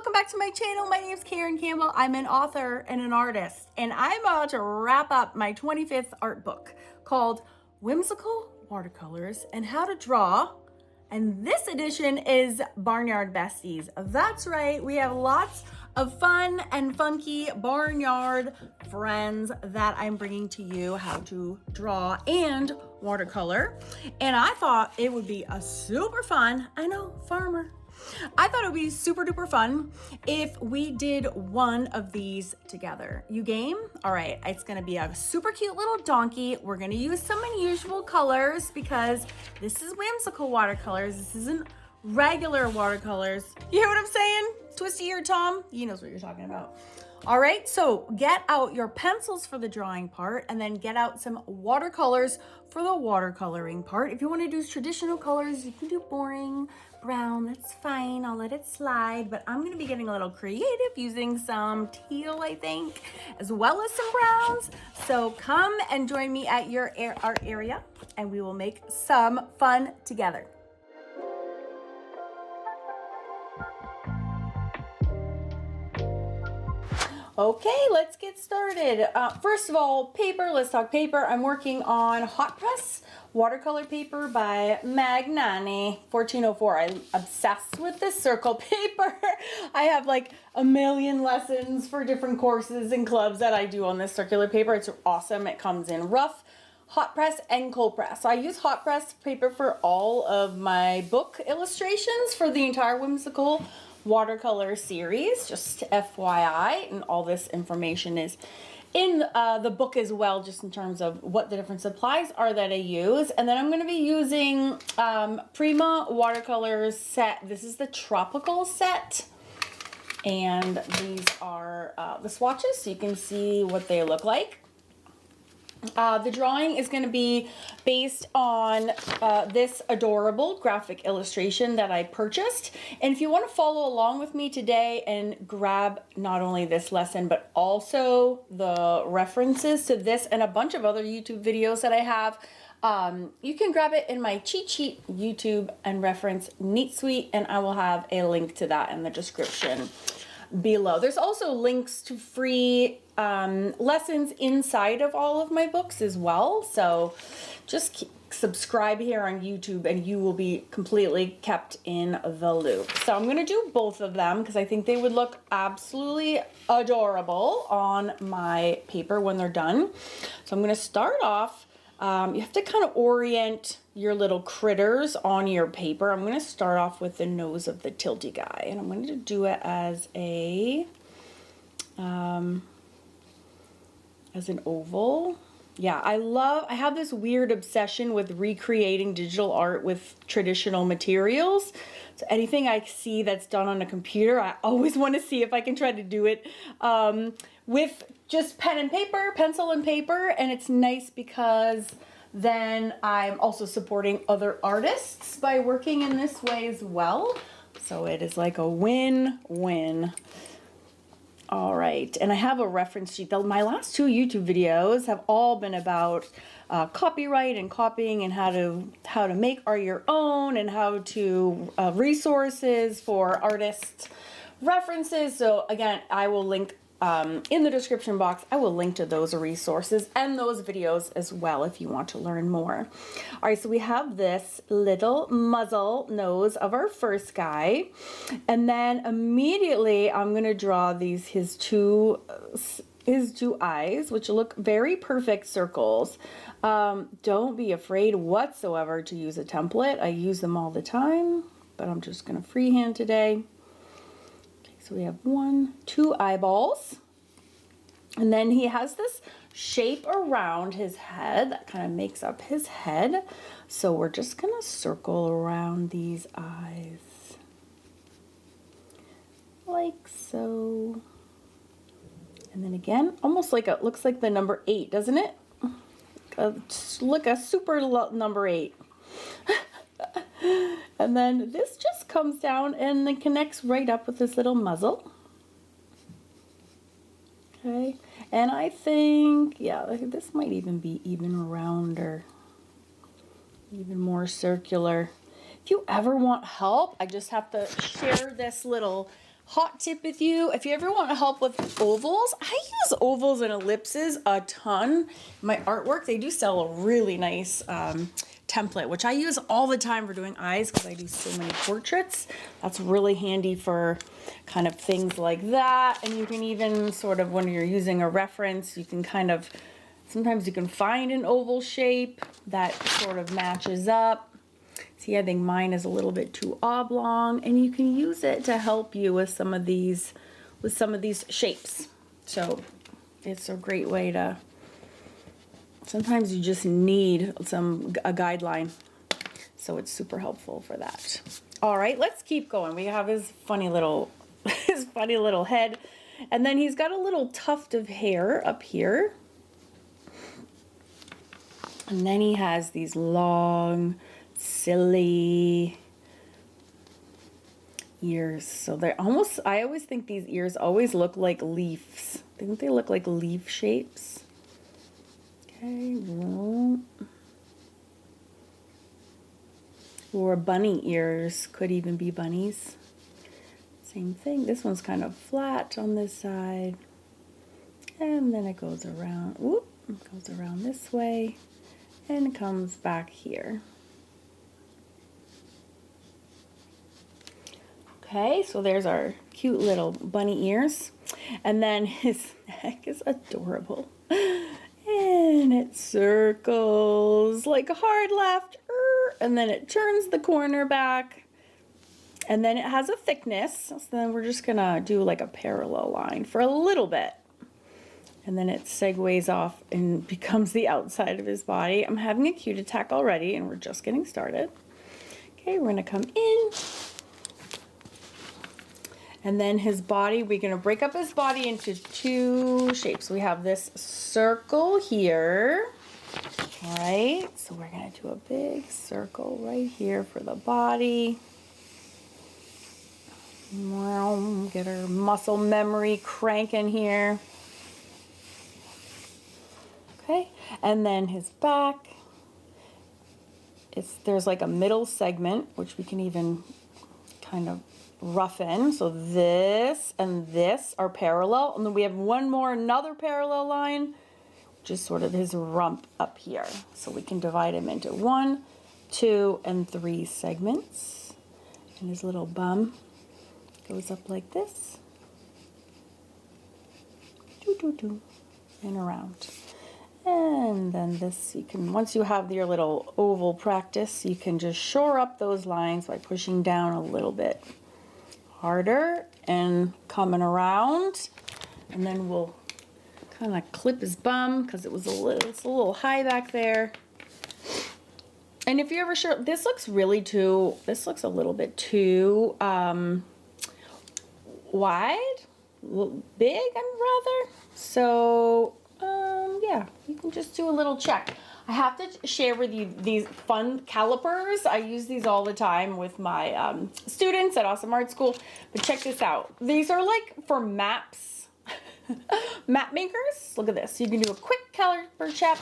welcome back to my channel. My name is Campbell. I'm an author and an artist, and I'm about to wrap up my 25th art book called Whimsical Watercolors and How to Draw. And this edition is Barnyard Besties. That's right, we have lots of fun and funky barnyard friends that I'm bringing to you how to draw and watercolor. And I thought it would be a super fun, I know, farmer. I thought it would be super duper fun if we did one of these together. You game? All right, it's gonna be a super cute little donkey. We're gonna use some unusual colors because this is whimsical watercolors. This isn't regular watercolors. You hear what I'm saying? Twisty ear Tom, he knows what you're talking about. All right, so get out your pencils for the drawing part and then get out some watercolors for the watercoloring part. If you want to do traditional colors, you can do boring brown, that's fine. I'll let it slide, but I'm going to be getting a little creative using some teal, I think, as well as some browns. So come and join me at your art area and we will make some fun together. Okay, let's get started. First of all, paper, let's talk paper. I'm working on hot press watercolor paper by Magnani 1404. I'm obsessed with this circle paper. I have like a million lessons for different courses and clubs that I do on this circular paper. It's awesome. It comes in rough, hot press, and cold press. So I use hot press paper for all of my book illustrations for the entire Whimsical watercolor series, just FYI, and all this information is in the book as well, just in terms of what the different supplies are that I use. And then I'm going to be using Prima watercolors set. This is the tropical set, and these are the swatches, so you can see what they look like. The drawing is going to be based on this adorable graphic illustration that I purchased. And if you want to follow along with me today and grab not only this lesson, but also the references to this and a bunch of other YouTube videos that I have, you can grab it in my cheat sheet YouTube and reference Neat Suite, and I will have a link to that in the description below. There's also links to free lessons inside of all of my books as well. So just subscribe here on YouTube and you will be completely kept in the loop. So I'm going to do both of them because I think they would look absolutely adorable on my paper when they're done. So I'm going to start off. You have to kind of orient your little critters on your paper. I'm going to start off with the nose of the tilty guy, and I'm going to do it as an oval. Yeah, I have this weird obsession with recreating digital art with traditional materials. So anything I see that's done on a computer, I always want to see if I can try to do it with just pen and paper, pencil and paper. And it's nice because then I'm also supporting other artists by working in this way as well. So it is like a win-win. All right, and I have a reference sheet. My last two YouTube videos have all been about copyright and copying and how to make art your own and how to resources for artists, references. So again, I will link in the description box. I will link to those resources and those videos as well if you want to learn more. All right, so we have this little muzzle nose of our first guy, and then immediately I'm going to draw his two eyes, which look very perfect circles. Don't be afraid whatsoever to use a template. I use them all the time, but I'm just going to freehand today. So we have 2 eyeballs, and then he has this shape around his head that kind of makes up his head. So we're just going to circle around these eyes like so. And then again, almost like it looks like the number 8, doesn't it? Look, a super number 8. And then this just comes down and then connects right up with this little muzzle. Okay, and I think, yeah, this might even be even rounder, even more circular. If you ever want help, I just have to share this little hot tip with you, if you ever want help with ovals, I use ovals and ellipses a ton. My artwork, they do sell a really nice template, which I use all the time for doing eyes because I do so many portraits. That's really handy for kind of things like that. And you can even sort of, when you're using a reference, you can kind of, sometimes you can find an oval shape that sort of matches up. See, I think mine is a little bit too oblong, and you can use it to help you with some of these shapes. So it's a great way to, sometimes you just need a guideline. So it's super helpful for that. All right, let's keep going. We have his funny little head, and then he's got a little tuft of hair up here. And then he has these long, silly ears. So they're almost, I always think these ears always look like leaves. Don't they look like leaf shapes? Okay. Or bunny ears, could even be bunnies. Same thing. This one's kind of flat on this side. And then it goes around, whoop, it goes around this way and comes back here. Okay, so there's our cute little bunny ears. And then his neck is adorable. And it circles like a hard left, and then it turns the corner back. And then it has a thickness, so then we're just gonna do like a parallel line for a little bit. And then it segues off and becomes the outside of his body. I'm having a cute attack already, and we're just getting started. Okay, we're gonna come in. And then his body, we're gonna break up his body into two shapes. We have this circle here. All right, so we're gonna do a big circle right here for the body. Get our muscle memory cranking here. Okay, and then his back. There's like a middle segment, which we can even kind of roughen. So this and this are parallel, and then we have another parallel line, which is sort of his rump up here. So we can divide him into 1, 2, and 3 segments. And his little bum goes up like this. And around. And then this, you can, once you have your little oval practice, you can just shore up those lines by pushing down a little bit harder and coming around. And then we'll kind of clip his bum because it's a little high back there. And if you're ever sure, this looks a little bit too wide, big, rather. So yeah, you can just do a little check. I have to share with you these fun calipers. I use these all the time with my students at Awesome Art School. But check this out. These are like for maps, map makers. Look at this. You can do a quick caliper check.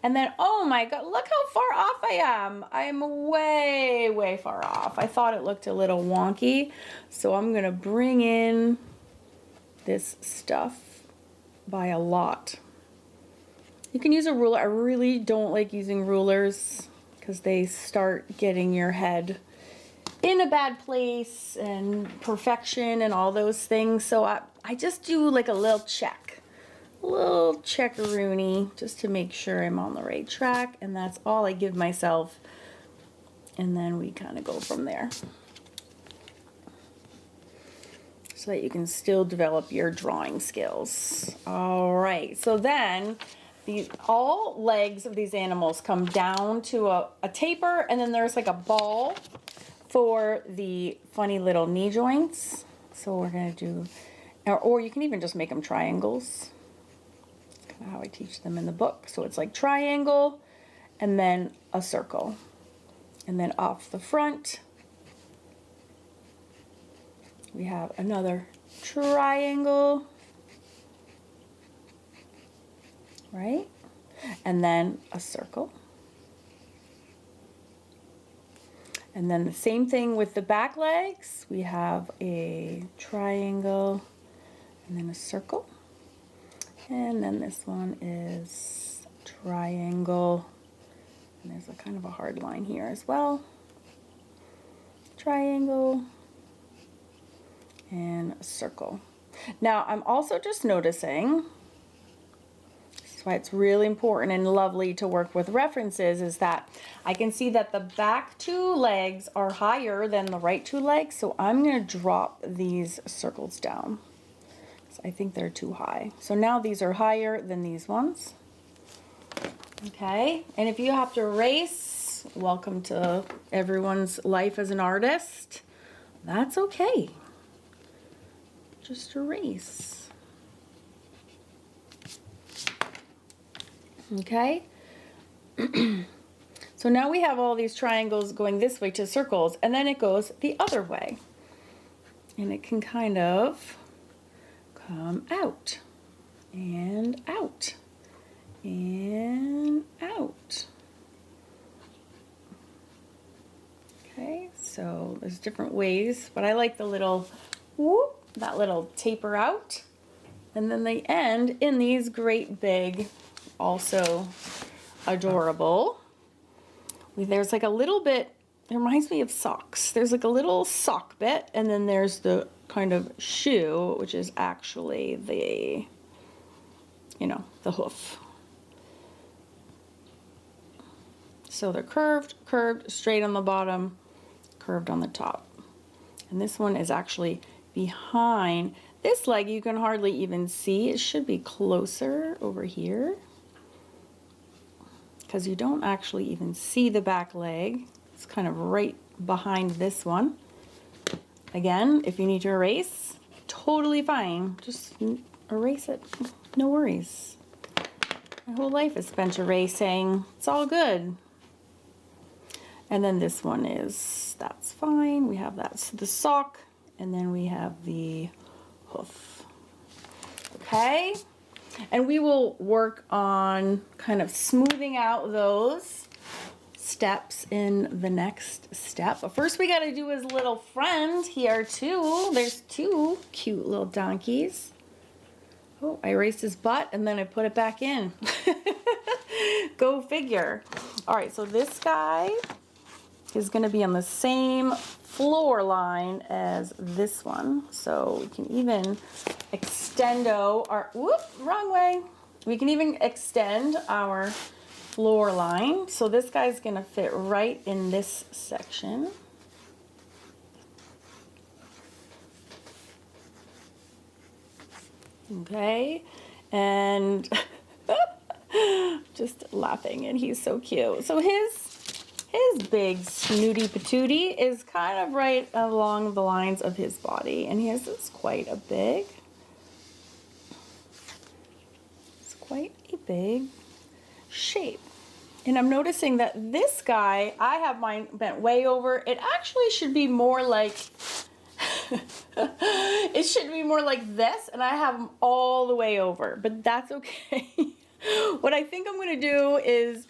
And then, oh my God, look how far off I am. I am way, way far off. I thought it looked a little wonky. So I'm going to bring in this stuff by a lot. You can use a ruler. I really don't like using rulers because they start getting your head in a bad place and perfection and all those things. So I just do like a little check. A little checkaroony just to make sure I'm on the right track. And that's all I give myself. And then we kind of go from there. So that you can still develop your drawing skills. All right, so then all legs of these animals come down to a taper, and then there's like a ball for the funny little knee joints. So we're gonna do, or you can even just make them triangles. That's kind of how I teach them in the book. So it's like triangle, and then a circle. And then off the front, we have another triangle, right? And then a circle. And then the same thing with the back legs. We have a triangle and then a circle. And then this one is triangle. And there's a kind of a hard line here as well. Triangle and a circle. Now I'm also just noticing, this is why it's really important and lovely to work with references, is that I can see that the back two legs are higher than the right two legs, so I'm going to drop these circles down. So I think they're too high. So now these are higher than these ones. Okay, and if you have to erase, welcome to everyone's life as an artist. That's okay. Just erase. Okay. So now we have all these triangles going this way to circles, and then it goes the other way. And it can kind of come out and out and out. Okay, so there's different ways, but I like the little whoop, that little taper out. And then they end in these great big, also adorable. There's like a little bit, it reminds me of socks. There's like a little sock bit, and then there's the kind of shoe, which is actually the, you know, the hoof. So they're curved, straight on the bottom, curved on the top. And this one is actually behind. This leg you can hardly even see. It should be closer over here, because you don't actually even see the back leg. It's kind of right behind this one. Again, if you need to erase, totally fine. Just erase it. No worries. My whole life is spent erasing. It's all good. And then this one is, that's fine. We have that's the sock, and then we have the hoof. Okay? And we will work on kind of smoothing out those steps in the next step. But first we got to do his little friend here too. There's two cute little donkeys. Oh, I erased his butt and then I put it back in. Go figure. All right, so this guy is going to be on the same floor line as this one. So we can even extendo our, whoop, wrong way. We can even extend our floor line. So this guy's going to fit right in this section. Okay, and just laughing, and he's so cute. So his big snooty patootie is kind of right along the lines of his body, and his is quite a big, it's quite a big shape. And I'm noticing that this guy, I have mine bent way over. It actually should be more like, it should be more like this, and I have them all the way over, but that's okay. What I think I'm going to do is,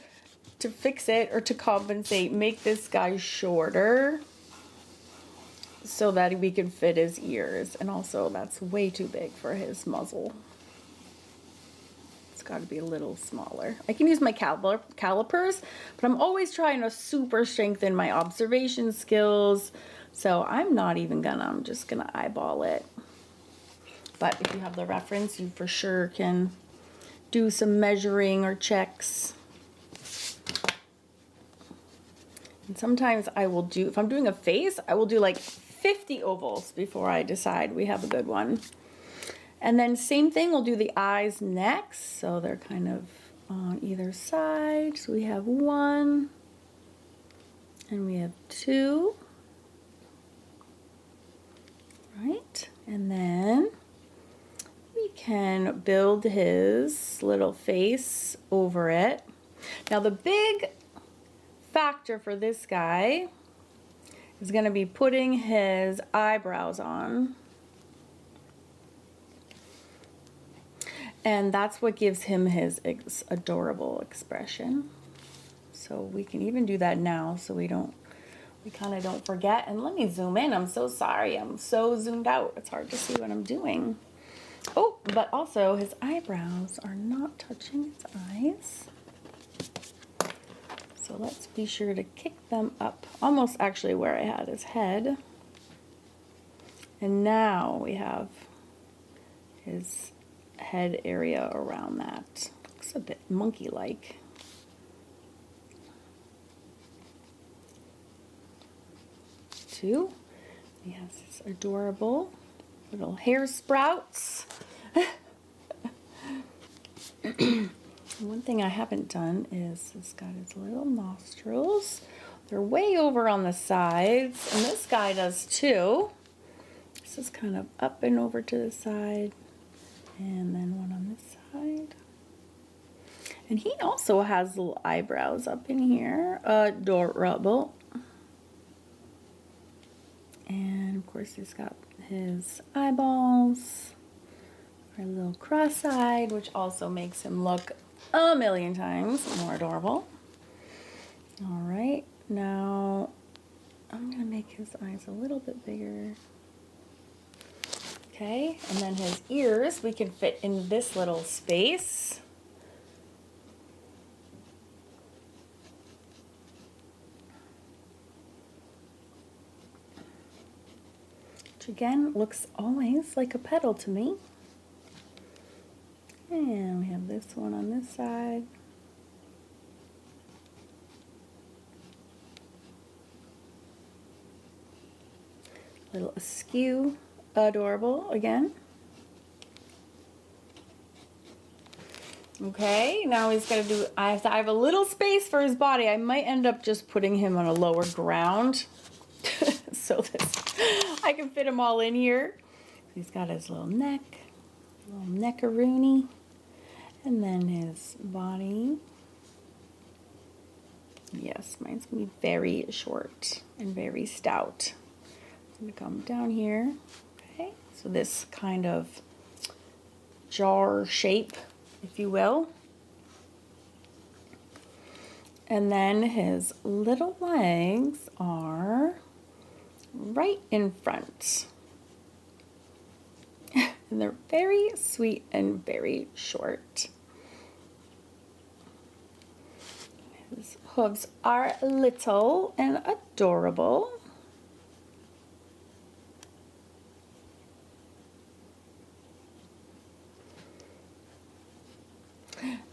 to fix it or to compensate, make this guy shorter so that we can fit his ears. And also that's way too big for his muzzle. It's got to be a little smaller. I can use my calipers, but I'm always trying to super strengthen my observation skills. So I'm not even gonna, I'm just gonna eyeball it. But if you have the reference, you for sure can do some measuring or checks. And sometimes I will do, if I'm doing a face, I will do like 50 ovals before I decide we have a good one. And then same thing, we'll do the eyes next. So they're kind of on either side. So we have one, and we have two. Right, and then we can build his little face over it. Now the big factor for this guy is going to be putting his eyebrows on, and that's what gives him his adorable expression. So we can even do that now so we don't we kind of don't forget. And let me zoom in. I'm so sorry. I'm so zoomed out. It's hard to see what I'm doing. Oh, but also his eyebrows are not touching his eyes. So let's be sure to kick them up, almost actually where I had his head. And now we have his head area around that. Looks a bit monkey-like. Two, he has his adorable little hair sprouts. One thing I haven't done is he's got his little nostrils. They're way over on the sides, and this guy does too. This is kind of up and over to the side, and then one on this side. And he also has little eyebrows up in here. Adorable. And of course he's got his eyeballs are a little cross-eyed, which also makes him look a million times more adorable. All right, now I'm gonna make his eyes a little bit bigger. Okay, and then his ears we can fit in this little space. Which again looks always like a petal to me. And we have this one on this side. Little askew, adorable again. Okay, now he's got to do, I have a little space for his body. I might end up just putting him on a lower ground so that I can fit him all in here. He's got his little neck, little neckaroony, and then his body. Yes, mine's gonna be very short and very stout. I'm gonna come down here. Okay, so this kind of jar shape, if you will. And then his little legs are right in front. And they're very sweet and very short. His hooves are little and adorable.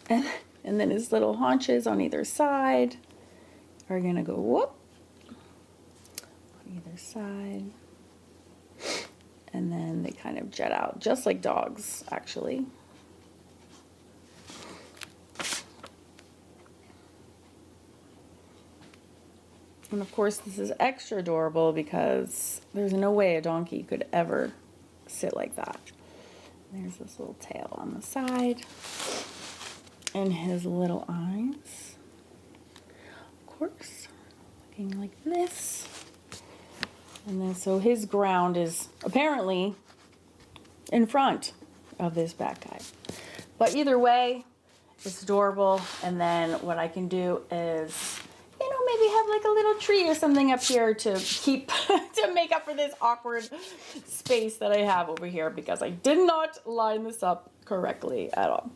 And then his little haunches on either side are gonna go whoop on either side. And then they kind of jet out, just like dogs, actually. And of course, this is extra adorable because there's no way a donkey could ever sit like that. There's this little tail on the side. And his little eyes, of course, looking like this. And then so his ground is apparently in front of this back guy. But either way, it's adorable. And then what I can do is, you know, maybe have like a little tree or something up here to keep, to make up for this awkward space that I have over here because I did not line this up correctly at all.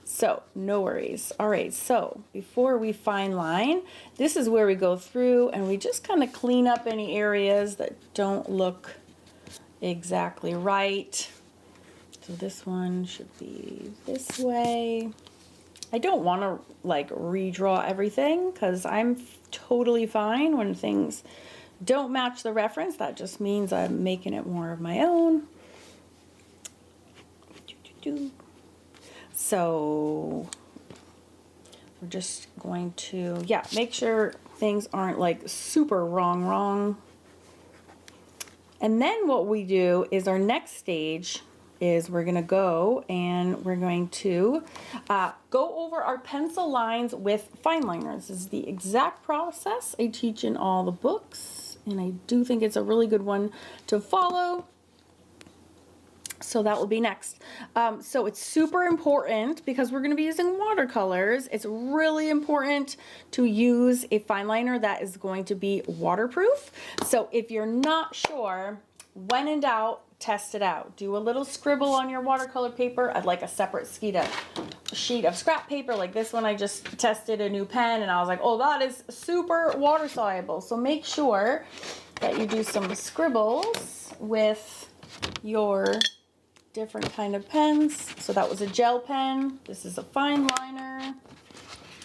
So no worries. All right, so before we fine line, this is where we go through and we just kind of clean up any areas that don't look exactly right. So this one should be this way. I don't want to like redraw everything because I'm totally fine when things don't match the reference. That just means I'm making it more of my own. So we're just going to, yeah, make sure things aren't like super wrong. And then what we do is our next stage is we're going to go and we're going to go over our pencil lines with fine liners. This is the exact process I teach in all the books, and I do think it's a really good one to follow. So that will be next. So it's super important because we're going to be using watercolors. It's really important to use a fine liner that is going to be waterproof. So if you're not sure, when in doubt, test it out. Do a little scribble on your watercolor paper. I'd like a separate sheet of scrap paper like this one. I just tested a new pen and I was like, oh, that is super water soluble. So make sure that you do some scribbles with your different kind of pens. So that was a gel pen. This is a fine liner.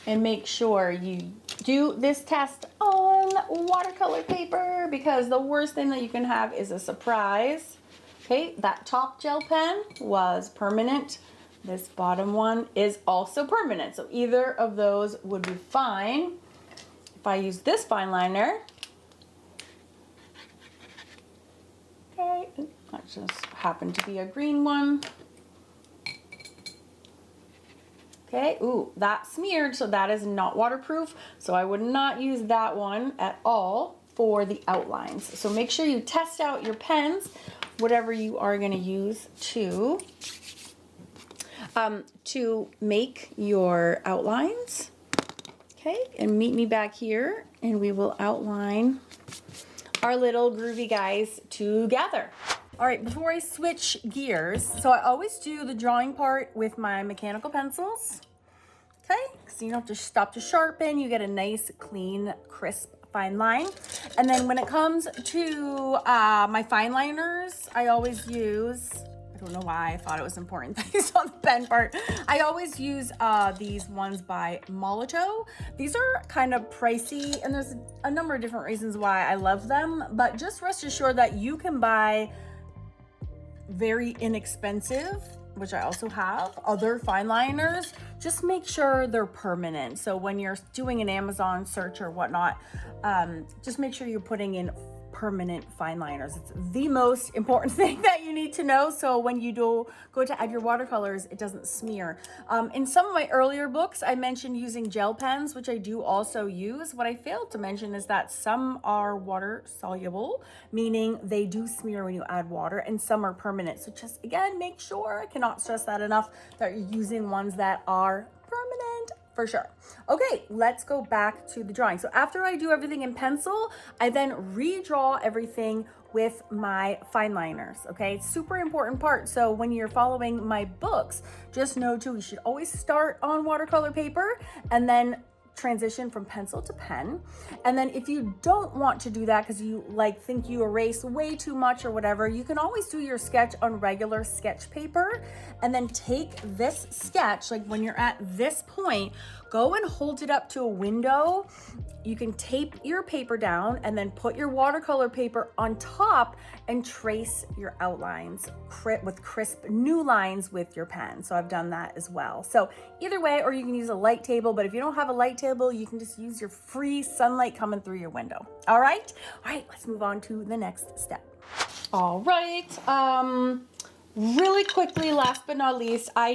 And make sure you do this test on watercolor paper because the worst thing that you can have is a surprise. Okay, that top gel pen was permanent. This bottom one is also permanent. So either of those would be fine. If I use this fine liner, okay, that just happened to be a green one. Okay, ooh, that smeared, so that is not waterproof. So I would not use that one at all for the outlines. So make sure you test out your pens, whatever you are gonna use to make your outlines. Okay, and meet me back here and we will outline our little groovy guys together. All right, before I switch gears, so I always do the drawing part with my mechanical pencils, okay? So you don't have to stop to sharpen, you get a nice, clean, crisp, fine line. And then when it comes to my fine liners, I always use, I don't know why I thought it was important that you saw the pen part. I always use these ones by Molotow. These are kind of pricey and there's a number of different reasons why I love them, but just rest assured that you can buy very inexpensive, which I also have, other fine liners. Just make sure they're permanent. So when you're doing an Amazon search or whatnot, just make sure you're putting in permanent fine liners. It's the most important thing that you need to know. So when you do go to add your watercolors, it doesn't smear. In some of my earlier books, I mentioned using gel pens, which I do also use. What I failed to mention is that some are water soluble, meaning they do smear when you add water, and some are permanent. So just again, make sure, I cannot stress that enough, that you're using ones that are permanent. For sure. Okay, let's go back to the drawing. So after I do everything in pencil, I then redraw everything with my fine liners, okay? It's super important part. So when you're following my books, just know too, you should always start on watercolor paper and then transition from pencil to pen. And then if you don't want to do that because you think you erase way too much or whatever, you can always do your sketch on regular sketch paper and then take this sketch, like when you're at this point, go and hold it up to a window. You can tape your paper down and then put your watercolor paper on top and trace your outlines with crisp new lines with your pen. So I've done that as well. So either way, or you can use a light table, but if you don't have a light table, you can just use your free sunlight coming through your window. All right, let's move on to the next step. All right, really quickly, last but not least, I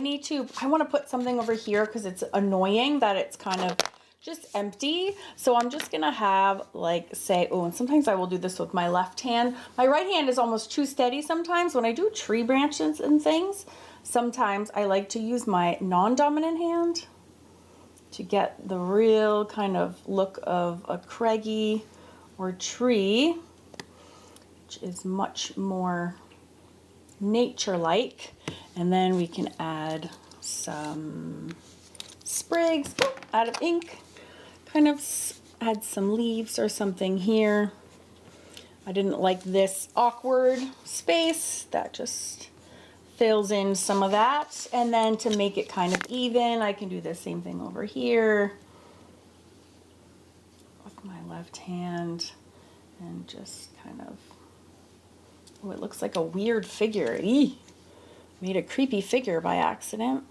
want to put something over here because it's annoying that it's kind of just empty. So I'm just gonna have and sometimes I will do this with my left hand. My right hand is almost too steady sometimes when I do tree branches and things. Sometimes I like to use my non-dominant hand to get the real kind of look of a craggy or tree, which is much more nature-like. And then we can add some sprigs out of ink, kind of add some leaves or something here. I didn't like this awkward space that just fills in some of that. And then to make it kind of even, I can do the same thing over here with my left hand and just kind of, oh, it looks like a weird figure. Eee! Made a creepy figure by accident.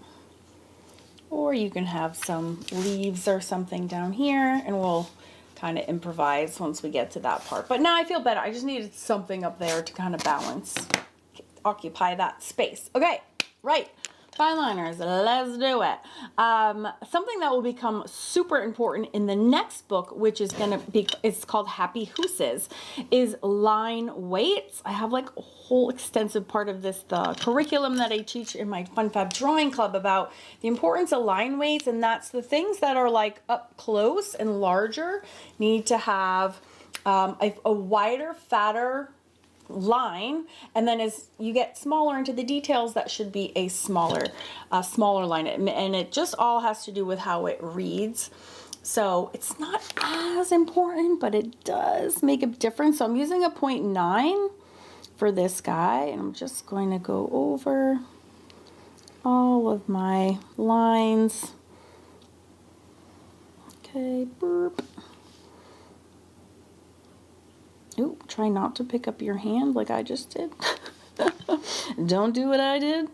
Or you can have some leaves or something down here, and we'll kind of improvise once we get to that part. But now I feel better. I just needed something up there to kind of balance, occupy that space. Okay, right. fine liners, let's do it. Something that will become super important in the next book, which is gonna be, it's called Happy Hooses, is line weights. I have like a whole extensive part of this, the curriculum that I teach in my Fun Fab Drawing Club about the importance of line weights, and that's the things that are like up close and larger need to have a wider, fatter line, and then as you get smaller into the details, that should be a smaller line, and it just all has to do with how it reads. So it's not as important, but it does make a difference. So I'm using a 0.9 for this guy, and I'm just going to go over all of my lines. Okay, burp. Ooh, try not to pick up your hand like I just did. Don't do what I did.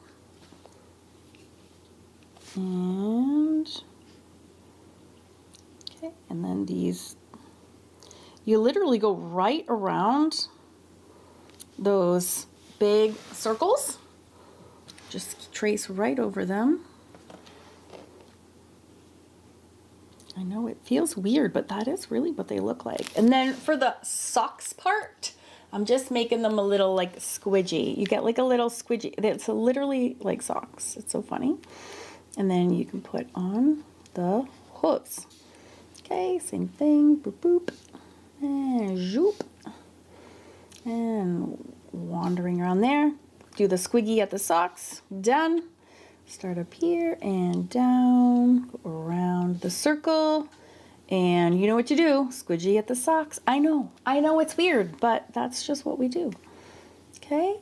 And, okay, and then these, you literally go right around those big circles. Just trace right over them. I know it feels weird, but that is really what they look like. And then for the socks part, I'm just making them a little like squidgy. You get like a little squidgy. It's literally like socks. It's so funny. And then you can put on the hooves. Okay, same thing. Boop, boop. And zoop. And wandering around there. Do the squiggy at the socks. Done. Start up here and down, go around the circle, and you know what you do, squidgy at the socks. I know it's weird, but that's just what we do. Okay,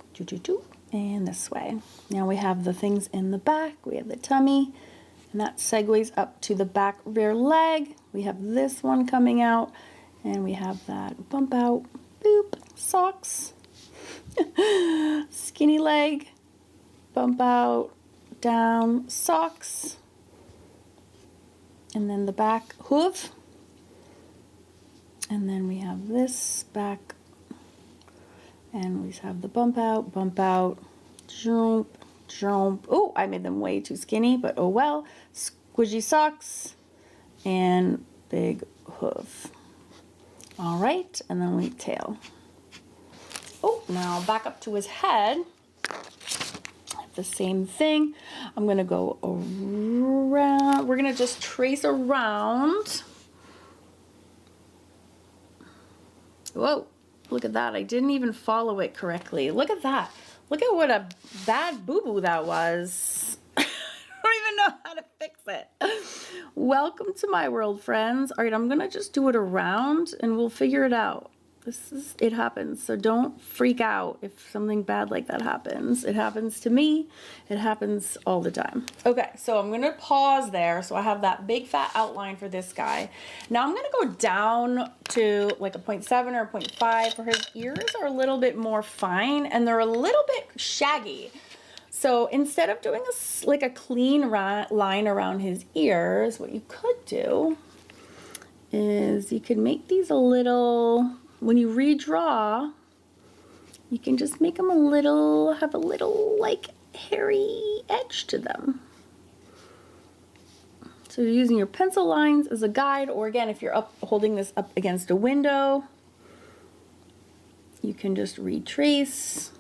and this way. Now we have the things in the back, we have the tummy, and that segues up to the back rear leg. We have this one coming out, and we have that bump out, boop, socks, skinny leg, bump out, down, socks, and then the back hoof, and then we have this back, and we have the bump out, jump, jump. Oh, I made them way too skinny, but oh well. Squishy socks and big hoof. All right, and then we tail. Oh, now back up to his head. The same thing. I'm gonna go around. We're gonna just trace around. Whoa, look at that. I didn't even follow it correctly. Look at that. Look at what a bad boo-boo that was. I don't even know how to fix it. Welcome to my world, friends. All right, I'm gonna just do it around and we'll figure it out. It happens, so don't freak out if something bad like that happens. It happens to me. It happens all the time. Okay, so I'm gonna pause there. So I have that big fat outline for this guy. Now I'm gonna go down to like a 0.7 or a 0.5 for his ears are a little bit more fine and they're a little bit shaggy. So instead of doing like a clean line around his ears, what you could do is you could make these a little, when you redraw, you can just make them have a little like hairy edge to them. So you're using your pencil lines as a guide, or again, if you're holding this up against a window, you can just retrace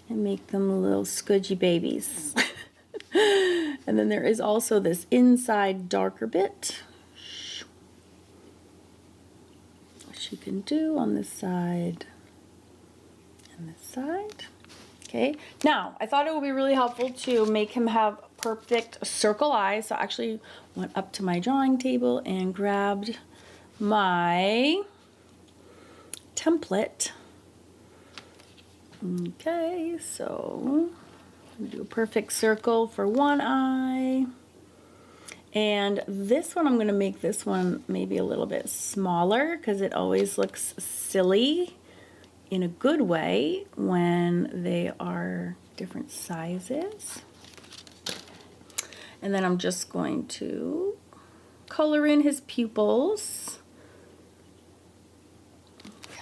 and make them little squidgy babies. And then there is also this inside darker bit, you can do on this side and this side. Okay, now I thought it would be really helpful to make him have perfect circle eyes, so I actually went up to my drawing table and grabbed my template. Okay, so I'm gonna do a perfect circle for one eye. And this one, I'm going to make this one maybe a little bit smaller because it always looks silly in a good way when they are different sizes. And then I'm just going to color in his pupils.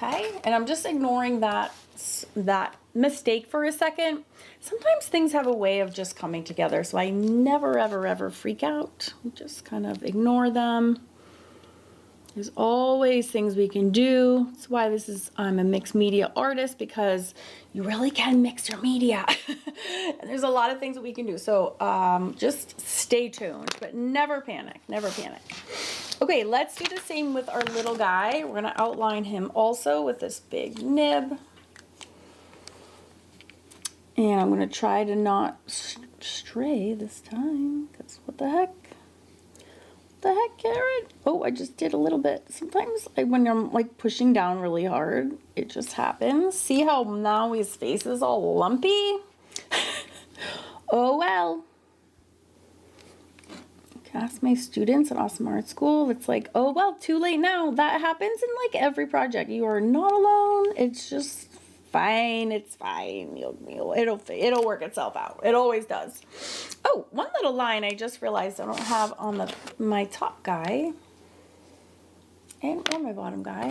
Okay, and I'm just ignoring that mistake for a second. Sometimes things have a way of just coming together, so I never, ever, ever freak out. Just kind of ignore them. There's always things we can do. That's why I'm a mixed media artist, because you really can mix your media. And there's a lot of things that we can do. So just stay tuned, but never panic, never panic. Okay, let's do the same with our little guy. We're gonna outline him also with this big nib. And I'm gonna try to not stray this time, because what the heck? The heck, Carrot? Oh, I just did a little bit. Sometimes when I'm like pushing down really hard, it just happens. See how now his face is all lumpy? Oh well. Ask my students at Awesome Art School. It's like, oh well, too late now. That happens in like every project. You are not alone. It's just fine. It's fine. It'll work itself out. It always does. Oh, one little line I just realized I don't have on my top guy or my bottom guy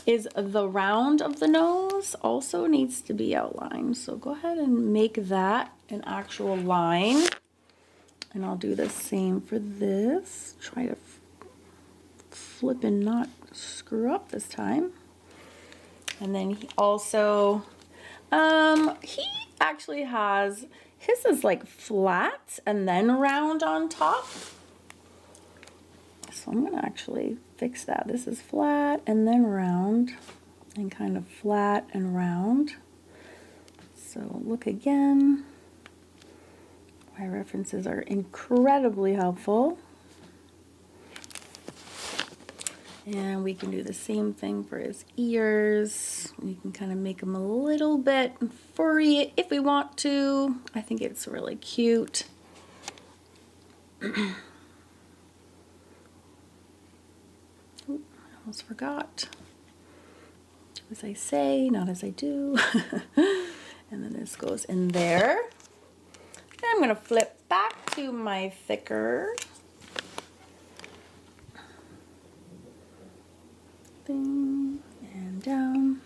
is the round of the nose also needs to be outlined. So go ahead and make that an actual line. And I'll do the same for this. Try to flip and not screw up this time. And then he also, he actually has, his is like flat and then round on top. So I'm gonna actually fix that. This is flat and then round and kind of flat and round. So look again. My references are incredibly helpful. And we can do the same thing for his ears. We can kind of make them a little bit furry if we want to. I think it's really cute. Ooh, I almost forgot. Do as I say, not as I do. And then this goes in there. And I'm going to flip back to my thicker. Bing, and down.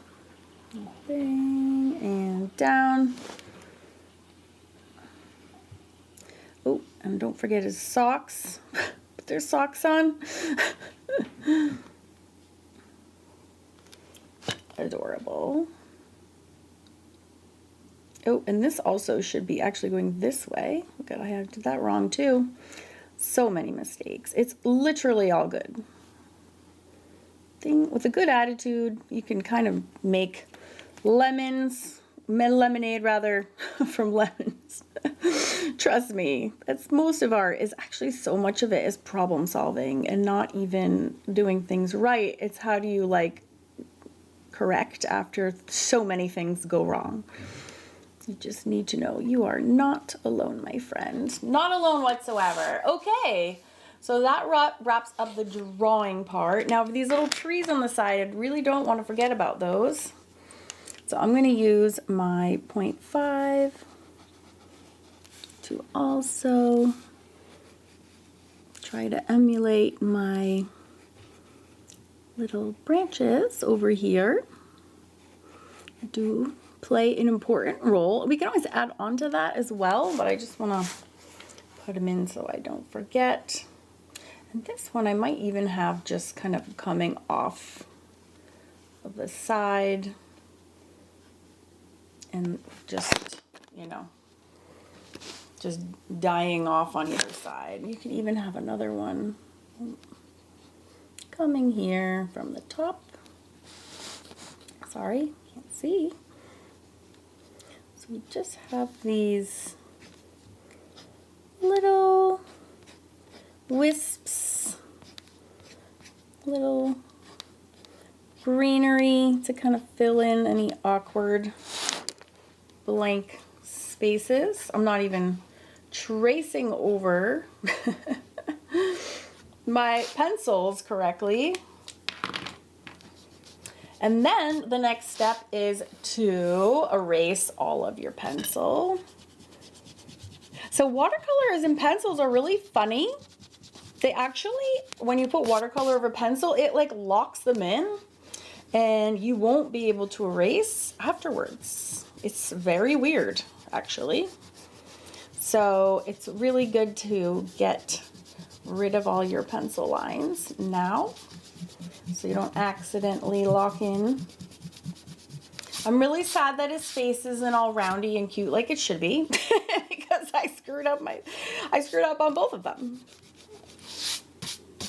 Bing, and down. Oh, and don't forget his socks. Put their socks on. Adorable. Oh, and this also should be actually going this way. Look at, I did that wrong too. So many mistakes. It's literally all good. With a good attitude, you can kind of make lemonade rather, from lemons. Trust me, that's most of art is actually so much of it is problem solving and not even doing things right. It's how do you like correct after so many things go wrong. You just need to know you are not alone, my friend. Not alone whatsoever. Okay. So that wraps up the drawing part. Now for these little trees on the side, I really don't want to forget about those. So I'm going to use my 0.5 to also try to emulate my little branches over here. I do play an important role. We can always add on to that as well, but I just want to put them in so I don't forget. And this one I might even have just kind of coming off of the side and just, you know, just dying off on either side. You can even have another one coming here from the top. Sorry, can't see. So we just have these little wisps, little greenery to kind of fill in any awkward blank spaces. I'm not even tracing over my pencils correctly. And then the next step is to erase all of your pencil. So watercolors and pencils are really funny. They actually, when you put watercolor over pencil, it like locks them in. and you won't be able to erase afterwards. It's very weird, actually. So it's really good to get rid of all your pencil lines now, so you don't accidentally lock in. I'm really sad that his face isn't all roundy and cute like it should be because I screwed up on both of them.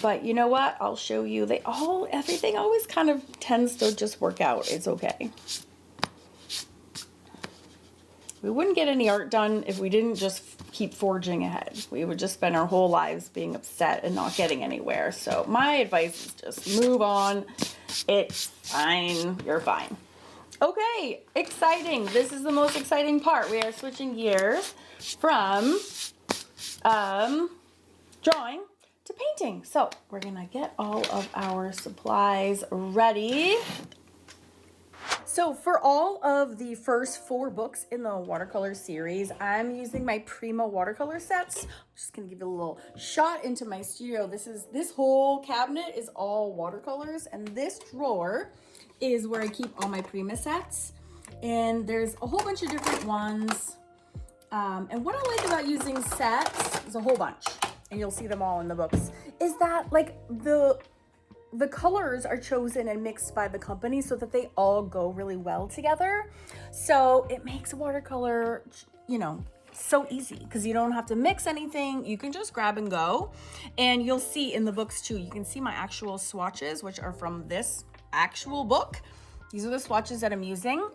But you know what? I'll show you. Everything always kind of tends to just work out. It's okay. We wouldn't get any art done if we didn't just keep forging ahead. We would just spend our whole lives being upset and not getting anywhere. So my advice is just move on. It's fine. You're fine. Okay, exciting. This is the most exciting part. We are switching gears from drawing to painting. So we're gonna get all of our supplies ready. So for all of the first 4 books in the watercolor series, I'm using my Prima watercolor sets. I'm just gonna give you a little shot into my studio. This whole cabinet is all watercolors, and this drawer is where I keep all my Prima sets. And there's a whole bunch of different ones. And what I like about using sets is a whole bunch, and you'll see them all in the books, is that like the colors are chosen and mixed by the company so that they all go really well together. So it makes watercolor, so easy because you don't have to mix anything. You can just grab and go. And you'll see in the books too, you can see my actual swatches, which are from this actual book. These are the swatches that I'm using.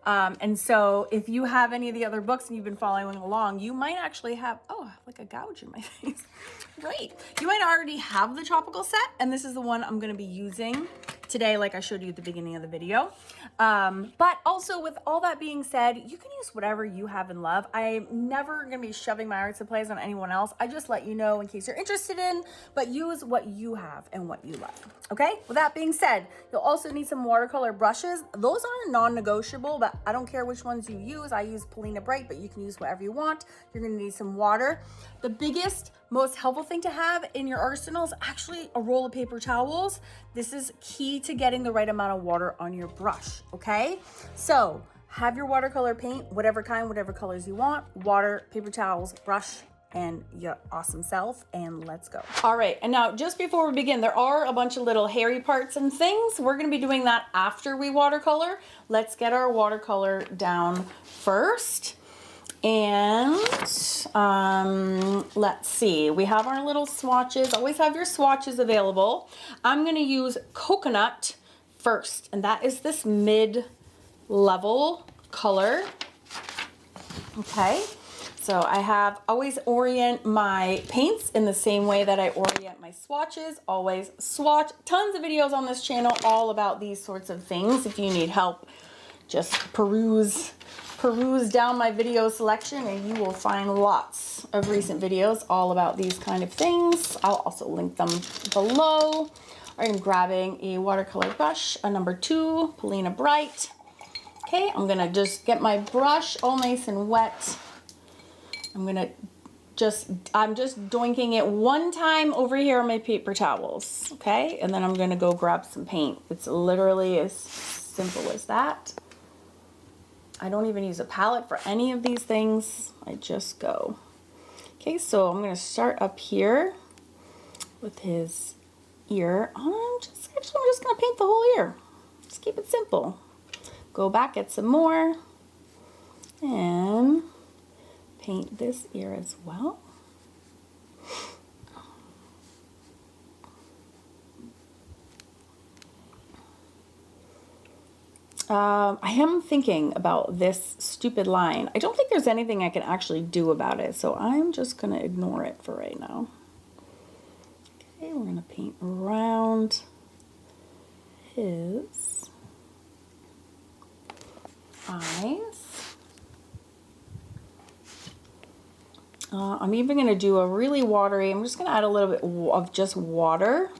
And so if you have any of the other books and you've been following along, you might actually have, like a gouge in my face. Great. You might already have the tropical set, and this is the one I'm going to be using today, like I showed you at the beginning of the video. But also, with all that being said, you can use whatever you have and love. I'm never going to be shoving my art supplies on anyone else. I just let you know in case you're interested in, but use what you have and what you love. Okay? With that being said, you'll also need some watercolor brushes. Those are non-negotiable, but I don't care which ones you use. I use Polina Bright, but you can use whatever you want. You're going to need some water. The biggest, most helpful thing to have in your arsenal is actually a roll of paper towels. This is key to getting the right amount of water on your brush, okay? So have your watercolor paint, whatever kind, whatever colors you want, water, paper towels, brush, and your awesome self, and let's go. All right, and now just before we begin, there are a bunch of little hairy parts and things. We're gonna be doing that after we watercolor. Let's get our watercolor down first. And let's see, we have our little swatches. Always have your swatches available. I'm gonna use Coconut first, and that is this mid-level color. Okay, so I always orient my paints in the same way that I orient my swatches. Always swatch. Tons of videos on this channel all about these sorts of things. If you need help, just peruse down my video selection and you will find lots of recent videos all about these kind of things. I'll also link them below. All right, I'm grabbing a watercolor brush, a number 2, Polina Bright. Okay, I'm gonna just get my brush all nice and wet. I'm just doinking it one time over here on my paper towels, okay? And then I'm gonna go grab some paint. It's literally as simple as that. I don't even use a palette for any of these things. I just go. Okay, so I'm gonna start up here with his ear. I'm just gonna paint the whole ear. Just keep it simple. Go back, get some more, and paint this ear as well. I am thinking about this stupid line. I don't think there's anything I can actually do about it, so I'm just gonna ignore it for right now. Okay, we're gonna paint around his eyes. I'm even gonna do a really watery, I'm just gonna add a little bit of just water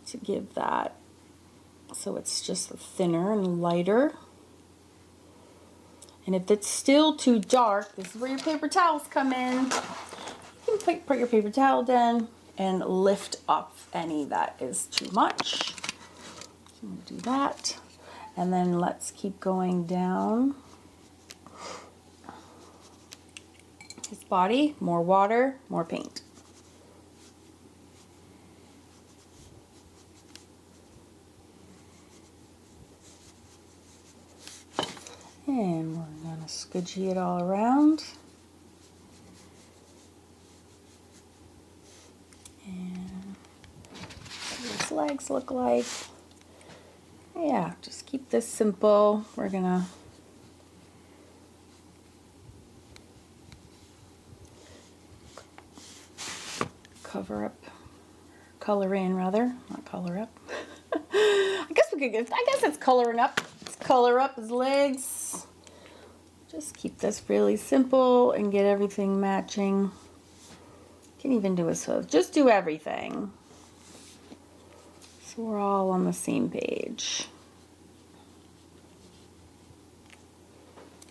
to give that, so it's just thinner and lighter. And if it's still too dark, this is where your paper towels come in. You can put your paper towel down and lift up any that is too much. So we'll do that. And then let's keep going down his body. More water, more paint. And we're going to squidgy it all around. And what his legs look like. Yeah, just keep this simple. We're going to cover up, color in rather, not color up. I guess it's coloring up. Let's color up his legs. Just keep this really simple and get everything matching. You can even do his hooves. Just do everything. So we're all on the same page.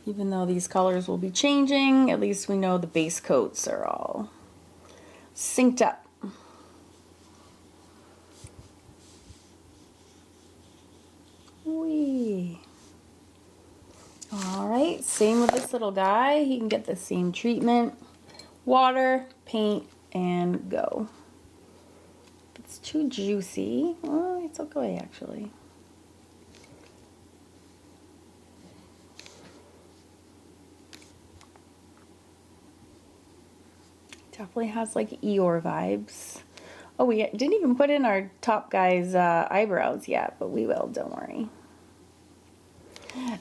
Even though these colors will be changing, at least we know the base coats are all synced up. Whee! All right, same with this little guy. He can get the same treatment. Water, paint, and go. If it's too juicy, well, it's okay actually. Definitely has like Eeyore vibes. Oh, we didn't even put in our top guy's eyebrows yet, but we will, don't worry.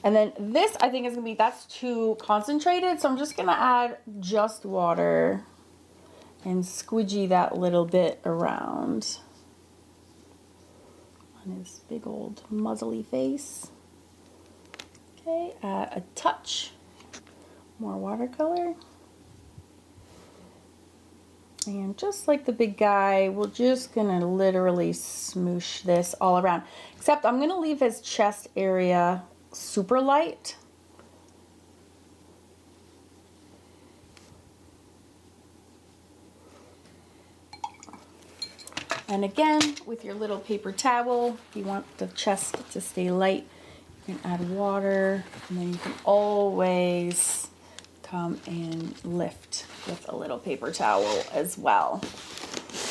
And then this, I think is gonna be, that's too concentrated, so I'm just gonna add just water and squidgy that little bit around on his big old muzzly face. Okay, a touch more watercolor. And just like the big guy, we're just gonna literally smoosh this all around. Except I'm gonna leave his chest area super light. And again, with your little paper towel, if you want the chest to stay light, you can add water, and then you can always come and lift with a little paper towel as well.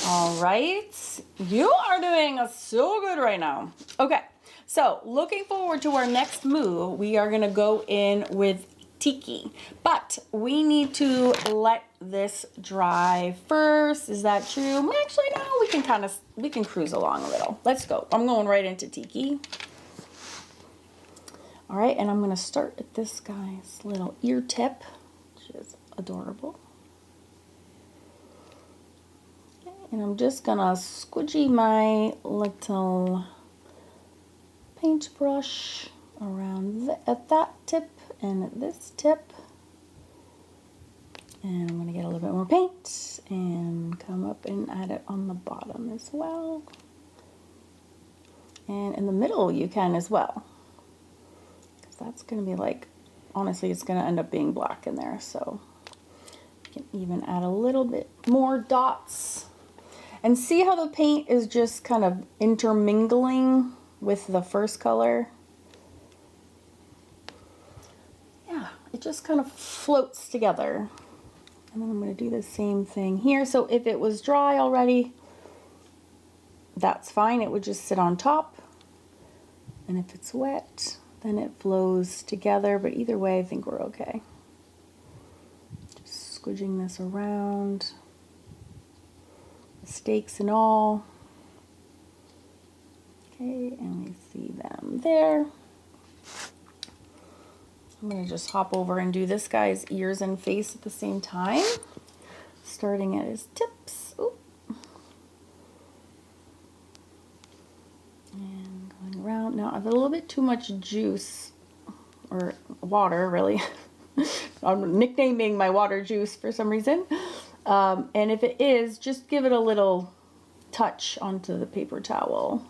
All right, you are doing so good right now. Okay, so looking forward to our next move, we are gonna go in with Tiki, but we need to let this dry first. Is that true? Actually, no, we can cruise along a little. Let's go. I'm going right into Tiki. All right, and I'm gonna start at this guy's little ear tip, which is adorable. Okay, and I'm just gonna squidgy my little paintbrush around at that tip and at this tip. And I'm gonna get a little bit more paint and come up and add it on the bottom as well. And in the middle you can as well. Because that's gonna be like, honestly, it's gonna end up being black in there, so you can even add a little bit more dots. And see how the paint is just kind of intermingling with the first color? Yeah, it just kind of floats together. And then I'm gonna do the same thing here. So if it was dry already, that's fine, it would just sit on top. And if it's wet, then it flows together, but either way, I think we're okay. Just squidging this around, mistakes and all. Okay, and we see them there. I'm gonna just hop over and do this guy's ears and face at the same time, starting at his tips. Oop. And going around. Now I have a little bit too much juice, or water really. I'm nicknaming my water juice for some reason. And if it is, just give it a little touch onto the paper towel.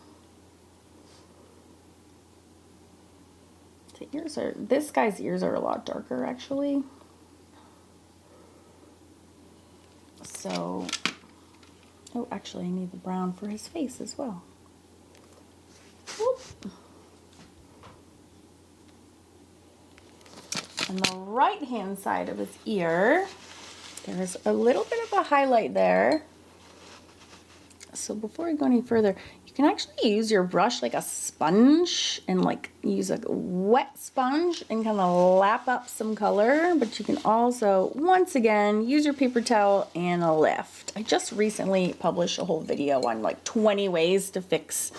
This guy's ears are a lot darker actually. So, oh, actually I need the brown for his face as well. Whoop. on the right hand side of his ear. There's a little bit of a highlight there. So before I go any further, you can actually use your brush like a sponge and like use a wet sponge and kind of lap up some color, but you can also, once again, use your paper towel and a lift. I just recently published a whole video on like 20 ways to fix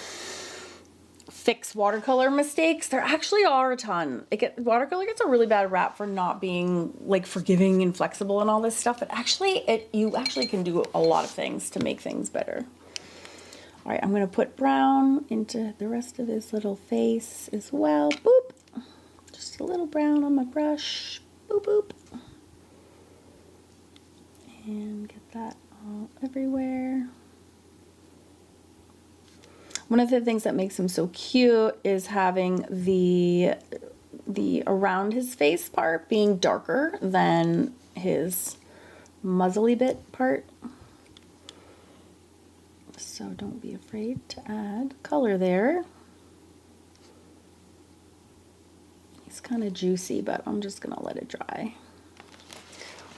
watercolor mistakes. There actually are a ton. Watercolor gets a really bad rap for not being like forgiving and flexible and all this stuff, but actually you actually can do a lot of things to make things better. All right, I'm gonna put brown into the rest of his little face as well. Boop. Just a little brown on my brush. Boop, boop. And get that all everywhere. One of the things that makes him so cute is having the around his face part being darker than his muzzly bit part. So don't be afraid to add color there. It's kind of juicy, but I'm just gonna let it dry.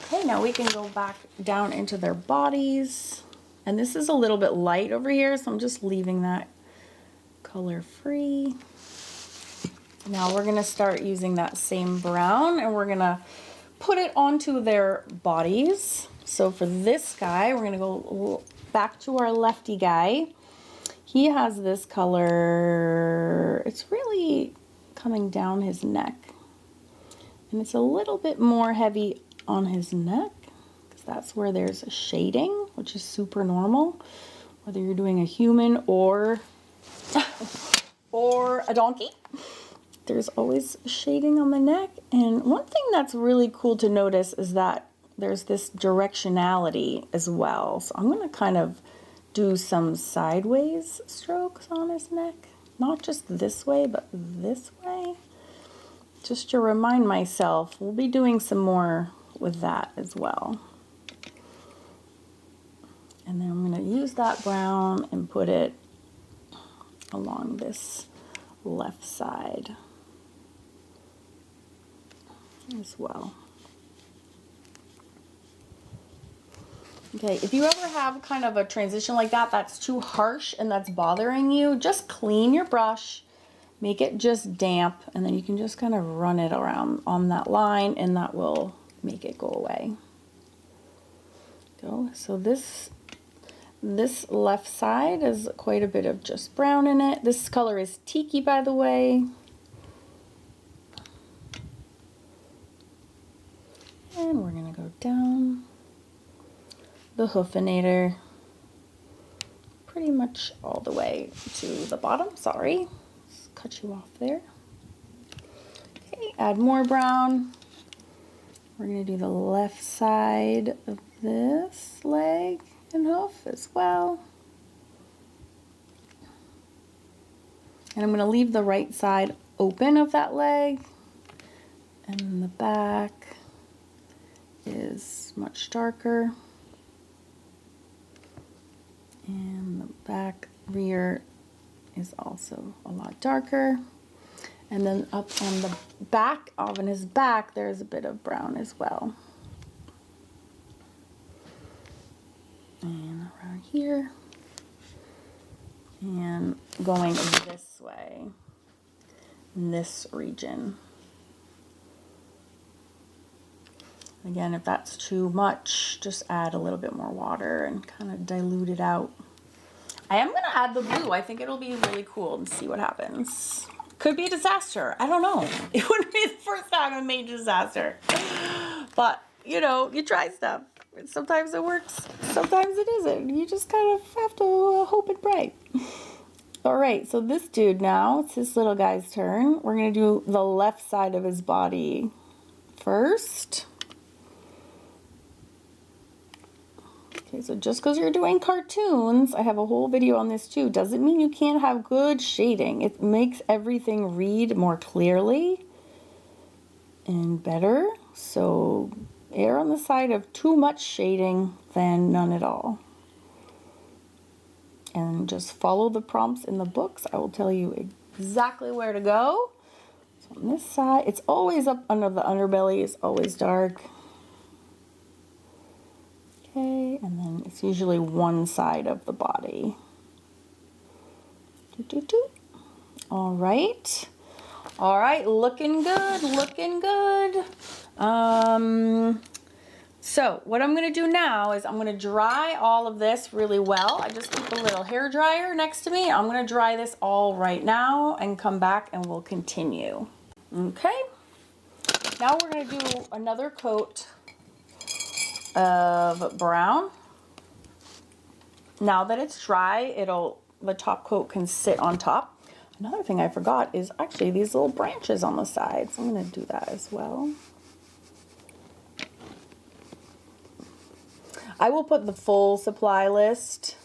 Okay, now we can go back down into their bodies. And this is a little bit light over here, so I'm just leaving that color free. Now we're gonna start using that same brown and we're gonna put it onto their bodies. So for this guy, we're gonna go back to our lefty guy. He has this color, it's really coming down his neck. And it's a little bit more heavy on his neck because that's where there's a shading, which is super normal, whether you're doing a human or a donkey. There's always shading on the neck. And one thing that's really cool to notice is that there's this directionality as well. So I'm going to kind of do some sideways strokes on his neck. Not just this way, but this way. Just to remind myself, we'll be doing some more with that as well. And then I'm going to use that brown and put it along this left side as well. Okay, if you ever have kind of a transition like that that's too harsh and that's bothering you, just clean your brush, make it just damp, and then you can just kind of run it around on that line and that will make it go away. So this left side is quite a bit of just brown in it. This color is Tiki, by the way. And we're gonna go down the hoofinator pretty much all the way to the bottom. Sorry, just cut you off there. Okay, add more brown. We're gonna do the left side of this leg and hoof as well. And I'm gonna leave the right side open of that leg, and then the back is much darker. And the back rear is also a lot darker. And then up on the back, off in his back, there's a bit of brown as well. And around here. And going this way, in this region. Again, if that's too much, just add a little bit more water and kind of dilute it out. I am going to add the blue. I think it'll be really cool and see what happens. Could be a disaster. I don't know. It wouldn't be the first time I made a disaster. But, you know, you try stuff. Sometimes it works. Sometimes it isn't. You just kind of have to hope and pray. All right, so this dude now, it's this little guy's turn. We're going to do the left side of his body first. Okay, so just because you're doing cartoons, I have a whole video on this too, doesn't mean you can't have good shading. It makes everything read more clearly and better. So err on the side of too much shading than none at all. And just follow the prompts in the books. I will tell you exactly where to go So on this side, it's always up under the underbelly, is always dark. Okay, and then it's usually one side of the body. All right. All right, looking good, looking good. So what I'm gonna do now is I'm gonna dry all of this really well. I just keep a little hair dryer next to me. I'm gonna dry this all right now and come back and we'll continue. Okay, now we're gonna do another coat of brown. Now that it's dry, the top coat can sit on top. Another thing I forgot is actually these little branches on the sides. I'm going to do that as well. I will put the full supply list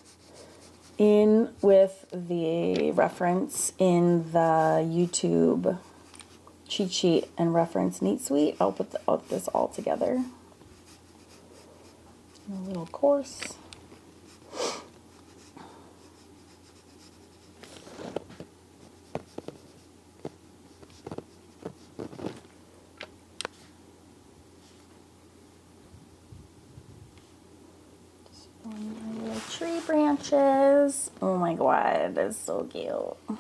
in with the reference in the YouTube cheat sheet and reference neat suite. I'll put this all together. A little course. Tree branches. Oh my god, that's so cute.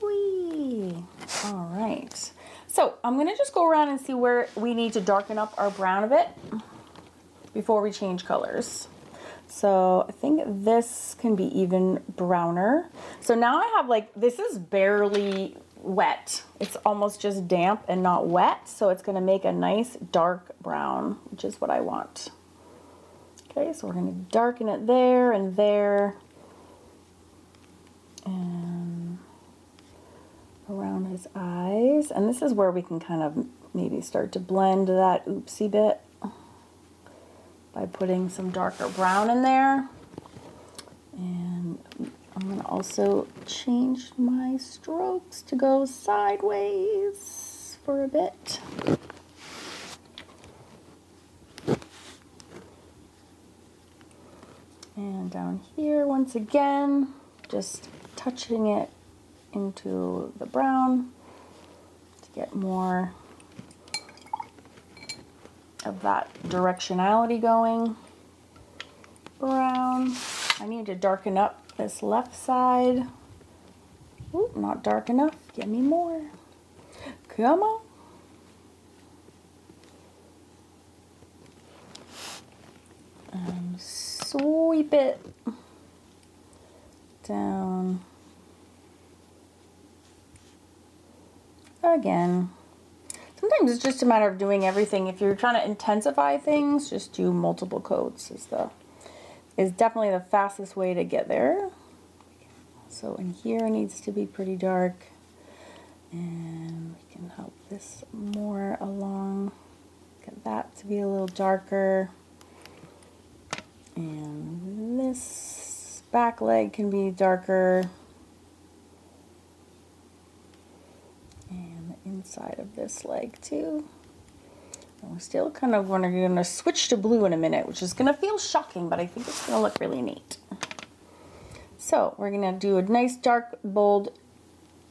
Whee! All right. So I'm gonna just go around and see where we need to darken up our brown a bit before we change colors. So I think this can be even browner. So now I have this is barely wet. It's almost just damp and not wet. So it's gonna make a nice dark brown, which is what I want. Okay, so we're gonna darken it there and there. And around his eyes. And this is where we can kind of maybe start to blend that oopsie bit by putting some darker brown in there. And I'm going to also change my strokes to go sideways for a bit. And down here, once again, just touching it into the brown to get more of that directionality going. Brown. I need to darken up this left side. Ooh, not dark enough. Give me more. Come on. And sweep it down. Again. Sometimes it's just a matter of doing everything. If you're trying to intensify things, just do multiple coats is definitely the fastest way to get there. So in here it needs to be pretty dark. And we can help this more along. Get that to be a little darker. And this back leg can be darker. Inside of this leg too. And we're still kind of going to switch to blue in a minute, which is going to feel shocking, but I think it's going to look really neat. So we're going to do a nice dark bold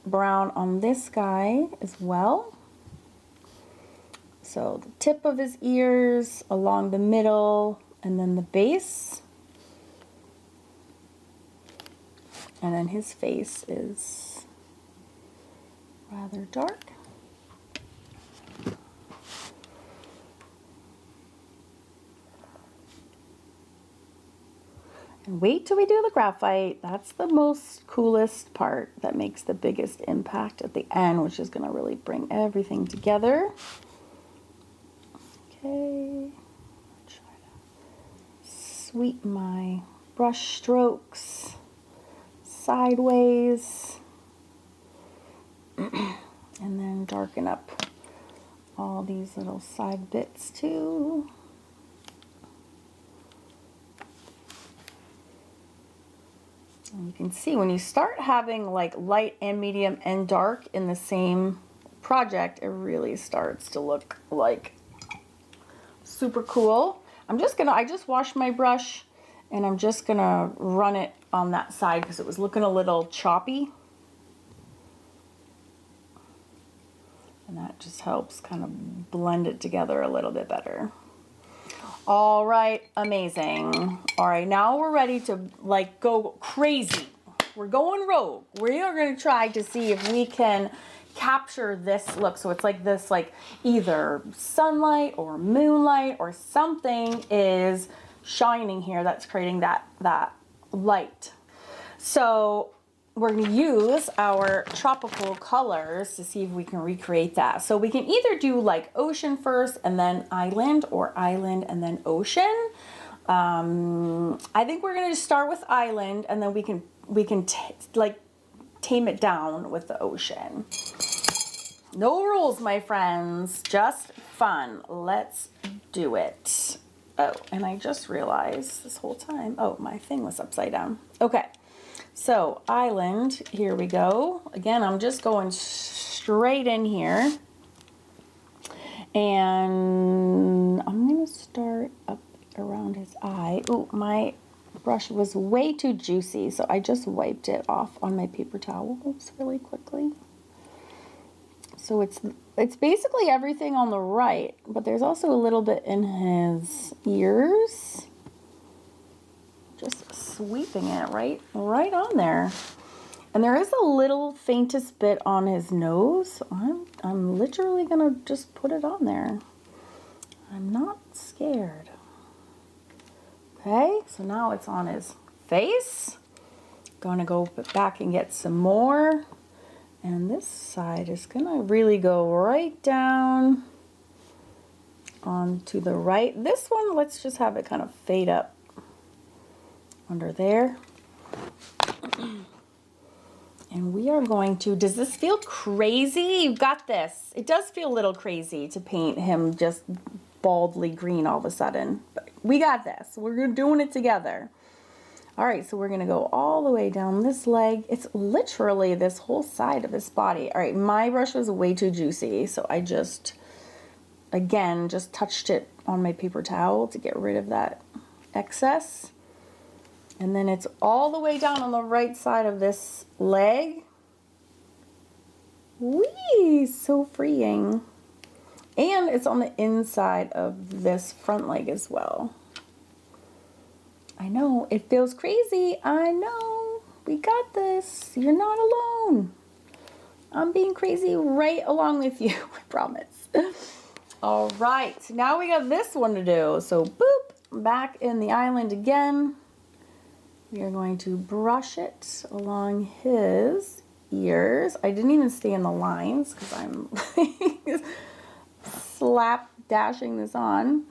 brown on this guy as well. So the tip of his ears, along the middle, and then the base. And then his face is rather dark. And wait till we do the graphite. That's the most coolest part that makes the biggest impact at the end, which is going to really bring everything together. Okay. Try to sweep my brush strokes sideways. And then darken up all these little side bits too. And you can see when you start having like light and medium and dark in the same project, it really starts to look like super cool. I just washed my brush And I'm just gonna run it on that side because it was looking a little choppy. And that just helps kind of blend it together a little bit better. All right, amazing. All right, now we're ready to like go crazy. We're going rogue. We are gonna try to see if we can capture this look. So it's like this, like either sunlight or moonlight or something is shining here that's creating that light. So we're going to use our tropical colors to see if we can recreate that. So we can either do like ocean first and then island, or island and then ocean. I think we're going to start with island, and then we can like tame it down with the ocean. No rules, my friends, just fun. Let's do it. Oh, and I just realized this whole time, oh, my thing was upside down. Okay, so island, here we go. Again, I'm just going straight in here. And I'm gonna start up around his eye. Ooh, my brush was way too juicy, so I just wiped it off on my paper towels really quickly. So it's basically everything on the right, but there's also a little bit in his ears. Just sweeping it right on there. And there is a little faintest bit on his nose. So I'm literally gonna just put it on there. I'm not scared. Okay, so now it's on his face. Gonna go back and get some more. And this side is gonna really go right down onto the right. This one, let's just have it kind of fade up under there. And we are going to, does this feel crazy? You've got this. It does feel a little crazy to paint him just baldly green all of a sudden. But we got this. We're doing it together. All right, so we're gonna go all the way down this leg. It's literally this whole side of his body. All right, my brush was way too juicy, so I just, again, just touched it on my paper towel to get rid of that excess. And then it's all the way down on the right side of this leg. Whee, so freeing. And it's on the inside of this front leg as well. I know, it feels crazy. I know, we got this. You're not alone. I'm being crazy right along with you, I promise. All right, so now we got this one to do. So boop, back in the island again. We are going to brush it along his ears. I didn't even stay in the lines because I'm slap dashing this on.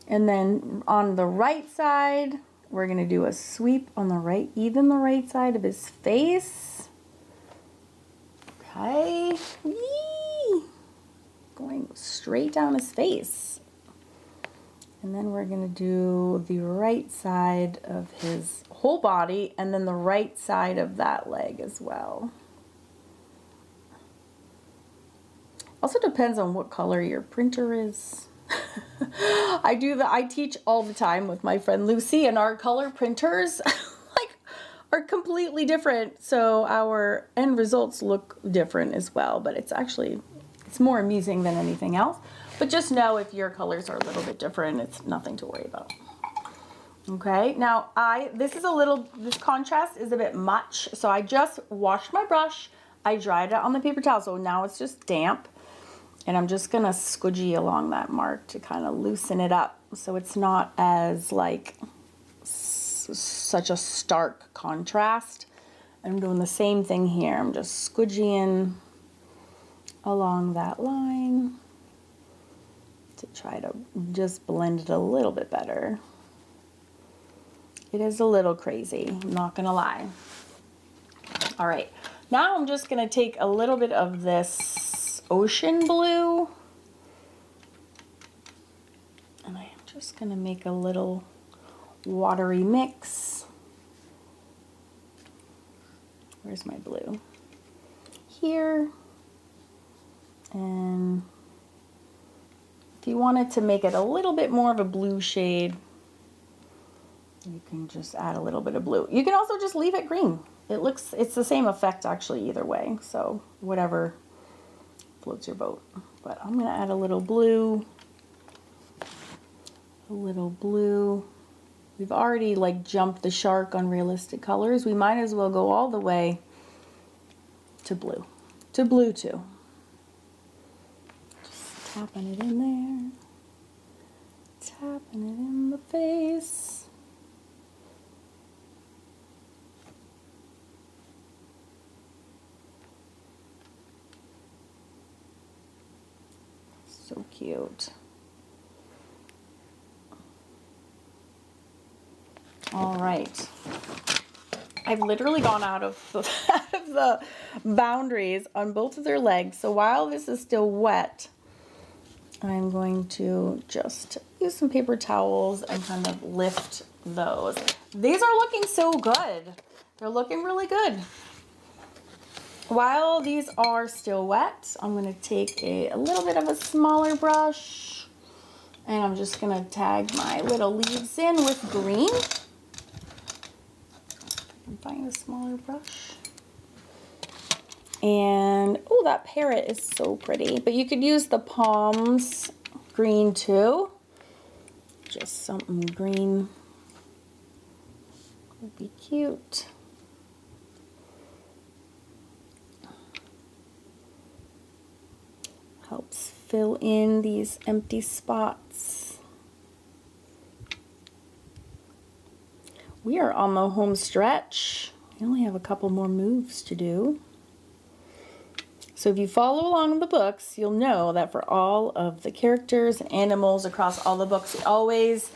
And then on the right side, we're gonna do a sweep on the right, even the right side of his face. Okay, whee! Going straight down his face. And then we're gonna do the right side of his whole body, and then the right side of that leg as well. Also depends on what color your printer is. I teach all the time with my friend Lucy, and our color printers like are completely different. So our end results look different as well, but it's more amusing than anything else. But just know if your colors are a little bit different, it's nothing to worry about. Okay, now this contrast is a bit much. So I just washed my brush, I dried it on the paper towel, so now it's just damp. And I'm just gonna squidgy along that mark to kind of loosen it up so it's not as like such a stark contrast. I'm doing the same thing here. I'm just squidgying along that line to try to just blend it a little bit better. It is a little crazy, I'm not gonna lie. All right, now I'm just gonna take a little bit of this ocean blue, and I'm just gonna make a little watery mix. Where's my blue? Here. And if you wanted to make it a little bit more of a blue shade, You can just add a little bit of blue. You can also just leave it green. It's the same effect actually either way. So whatever floats your boat. But I'm gonna add a little blue. A little blue. We've already like jumped the shark on realistic colors. We might as well go all the way to blue. To blue too. Just tapping it in there. Tapping it in the face. So cute. All right. I've literally gone out of the boundaries on both of their legs. So while this is still wet, I'm going to just use some paper towels and kind of lift those. These are looking so good. They're looking really good. While these are still wet, I'm going to take a little bit of a smaller brush and I'm just going to tag my little leaves in with green. Find a smaller brush. And oh, that parrot is so pretty. But you could use the palms green too. Just something green would be cute. Helps fill in these empty spots. We are on the home stretch. We only have a couple more moves to do. So if you follow along in the books, you'll know that for all of the characters and animals across all the books, we always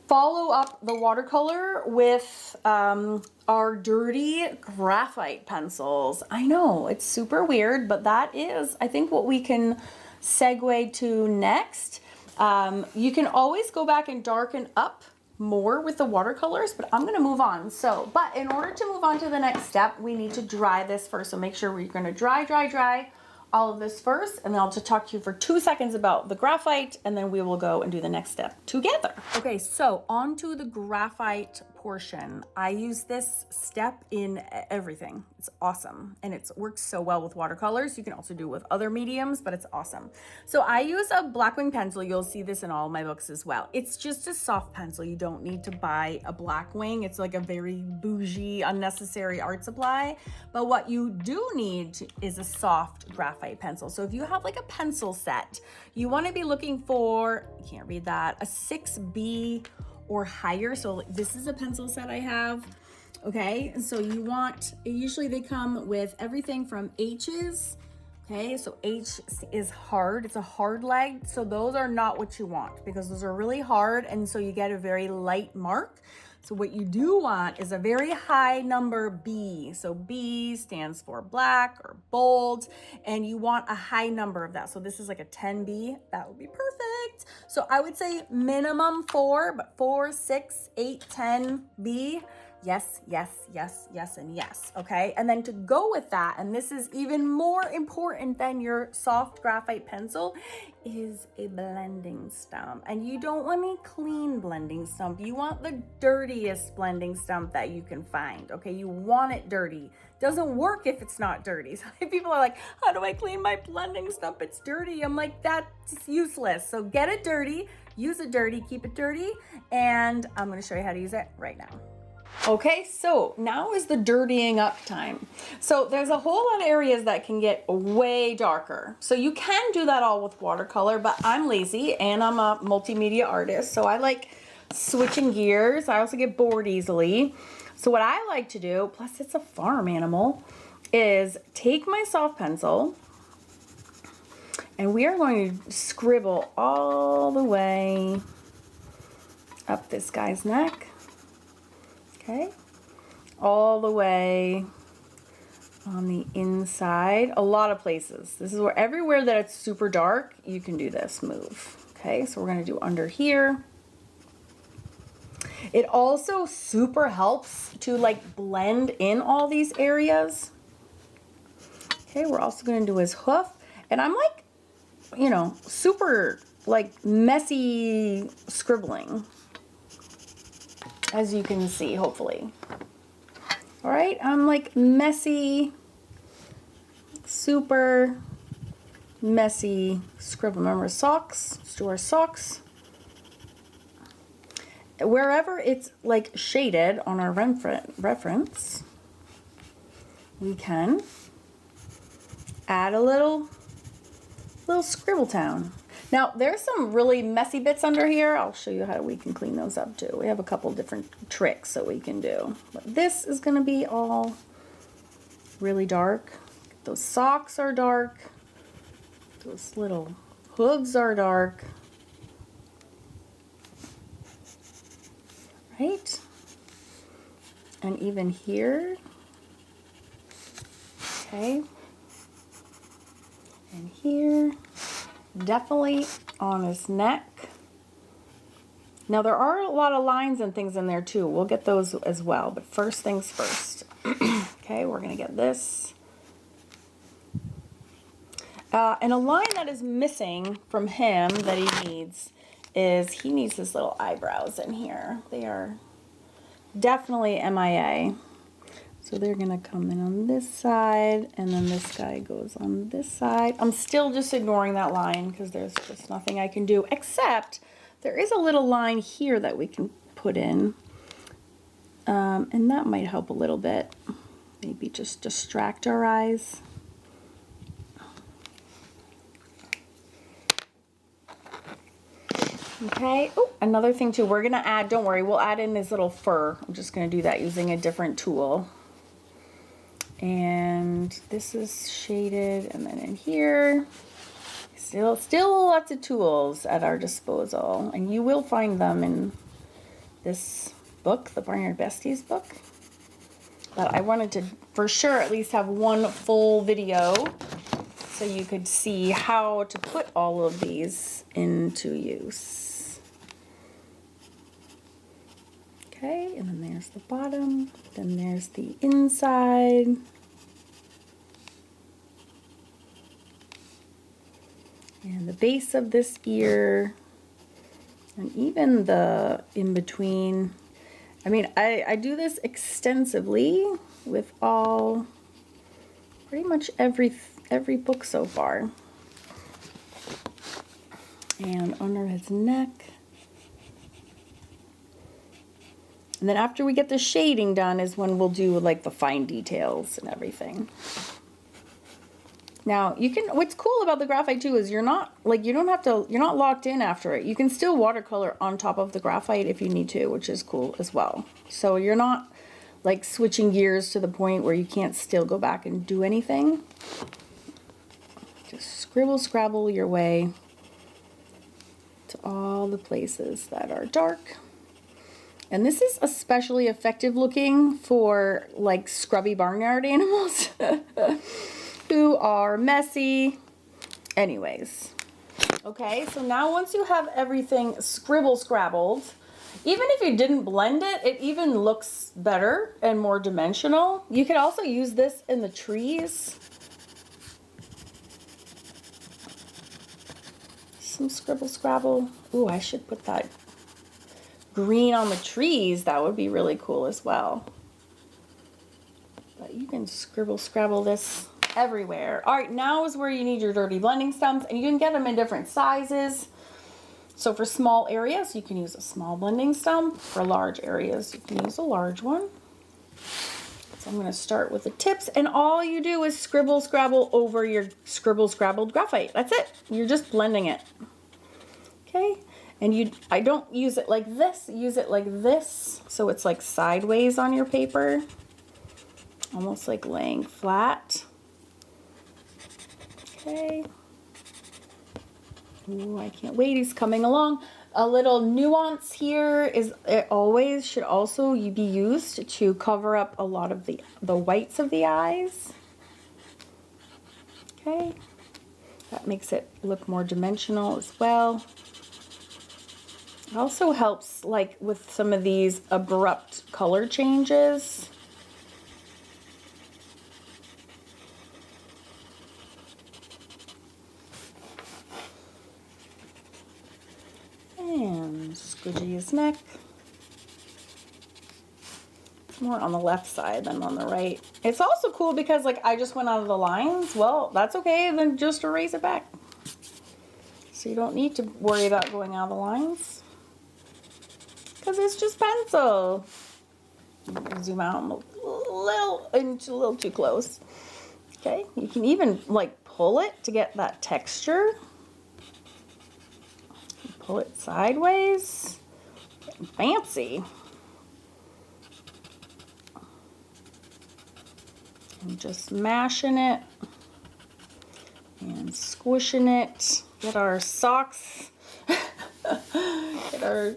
follow up the watercolor with our dirty graphite pencils. I know, it's super weird, but that is, I think, what we can segue to next. You can always go back and darken up more with the watercolors, but I'm gonna move on. So, but in order to move on to the next step, we need to dry this first. So make sure we're gonna dry all of this first, and then I'll just talk to you for 2 seconds about the graphite, and then we will go and do the next step together. Okay, so on to the graphite portion. I use this step in everything. It's awesome, and it works so well with watercolors. You can also do it with other mediums, but it's awesome. So I use a Blackwing pencil. You'll see this in all of my books as well. It's just a soft pencil. You don't need to buy a Blackwing. It's like a very bougie, unnecessary art supply. But what you do need is a soft graphite pencil. So if you have like a pencil set, you want to be looking for, you can't read that, a 6B or higher. So this is a pencil set I have. Okay, and so you want, usually they come with everything from H's. Okay, so H is hard, it's a hard leg. So those are not what you want because those are really hard, and so you get a very light mark. So what you do want is a very high number B. So B stands for black or bold, and you want a high number of that. So this is like a 10B, that would be perfect. So I would say minimum 4, but 4, 6, 8, 10 B. Yes, yes, yes, yes, and yes, okay? And then to go with that, and this is even more important than your soft graphite pencil, is a blending stump. And you don't want a clean blending stump. You want the dirtiest blending stump that you can find, okay? You want it dirty. Doesn't work if it's not dirty. So people are like, how do I clean my blending stump? It's dirty. I'm like, that's useless. So get it dirty, use it dirty, keep it dirty, and I'm gonna show you how to use it right now. Okay, so now is the dirtying up time. So there's a whole lot of areas that can get way darker. So you can do that all with watercolor, but I'm lazy and I'm a multimedia artist. So I like switching gears. I also get bored easily. So what I like to do, plus it's a farm animal, is take my soft pencil and we are going to scribble all the way up this guy's neck. Okay, all the way on the inside, a lot of places. This is where everywhere that it's super dark, you can do this move. Okay, so we're gonna do under here. It also super helps to like blend in all these areas. Okay, we're also gonna do his hoof. And I'm like, you know, super like messy scribbling. as you can see, hopefully. All right, I'm like messy, super messy scribble. Remember socks, let's do our socks. Wherever it's like shaded on our reference, we can add a little scribble town. Now there's some really messy bits under here. I'll show you how we can clean those up too. We have a couple different tricks that we can do. But this is gonna be all really dark. Those socks are dark. Those little hooves are dark. Right? And even here. Okay. And here. Definitely on his neck. Now there are a lot of lines and things in there too. We'll get those as well, but first things first. Okay, we're gonna get this. And a line that is missing from him that he needs is he needs his little eyebrows in here. They are definitely MIA. So they're gonna come in on this side, and then this guy goes on this side. I'm still just ignoring that line because there's just nothing I can do, except there is a little line here that we can put in. And that might help a little bit. Maybe just distract our eyes. Okay, oh, another thing too, we're gonna add, don't worry, we'll add in his little fur. I'm just gonna do that using a different tool. And this is shaded, and then in here, still lots of tools at our disposal. And you will find them in this book, the Barnyard Besties book. But I wanted to, for sure, at least have one full video so you could see how to put all of these into use. Okay, and then there's the bottom, then there's the inside. And the base of this ear, and even the in-between. I mean, I do this extensively with pretty much every book so far. And under his neck. And then after we get the shading done is when we'll do like the fine details and everything. Now what's cool about the graphite too is you're not locked in after it. You can still watercolor on top of the graphite if you need to, which is cool as well. So you're not like switching gears to the point where you can't still go back and do anything. Just scribble scrabble your way to all the places that are dark. And this is especially effective looking for like scrubby barnyard animals who are messy. Anyways. Okay, so now once you have everything scribble scrabbled, even if you didn't blend it, it even looks better and more dimensional. You could also use this in the trees. Some scribble scrabble. Ooh, I should put that green on the trees. That would be really cool as well. But you can scribble scrabble this everywhere. All right, now is where you need your dirty blending stumps, and you can get them in different sizes. So for small areas, you can use a small blending stump. For large areas, you can use a large one. So I'm going to start with the tips, and all you do is scribble scrabble over your scribble scrabbled graphite. That's it. You're just blending it. Okay. And I don't use it like this, use it like this. So it's like sideways on your paper. Almost like laying flat. Okay. Ooh, I can't wait, he's coming along. A little nuance here is it always should also be used to cover up a lot of the whites of the eyes. Okay. That makes it look more dimensional as well. It also helps like with some of these abrupt color changes. And squidgy his neck. more on the left side than on the right. It's also cool because like I just went out of the lines. Well, that's okay, then just erase it back. So you don't need to worry about going out of the lines because it's just pencil. Zoom out a little too close. Okay, you can even like pull it to get that texture. Pull it sideways. Fancy. And just mashing it and squishing it. Get our socks. Get our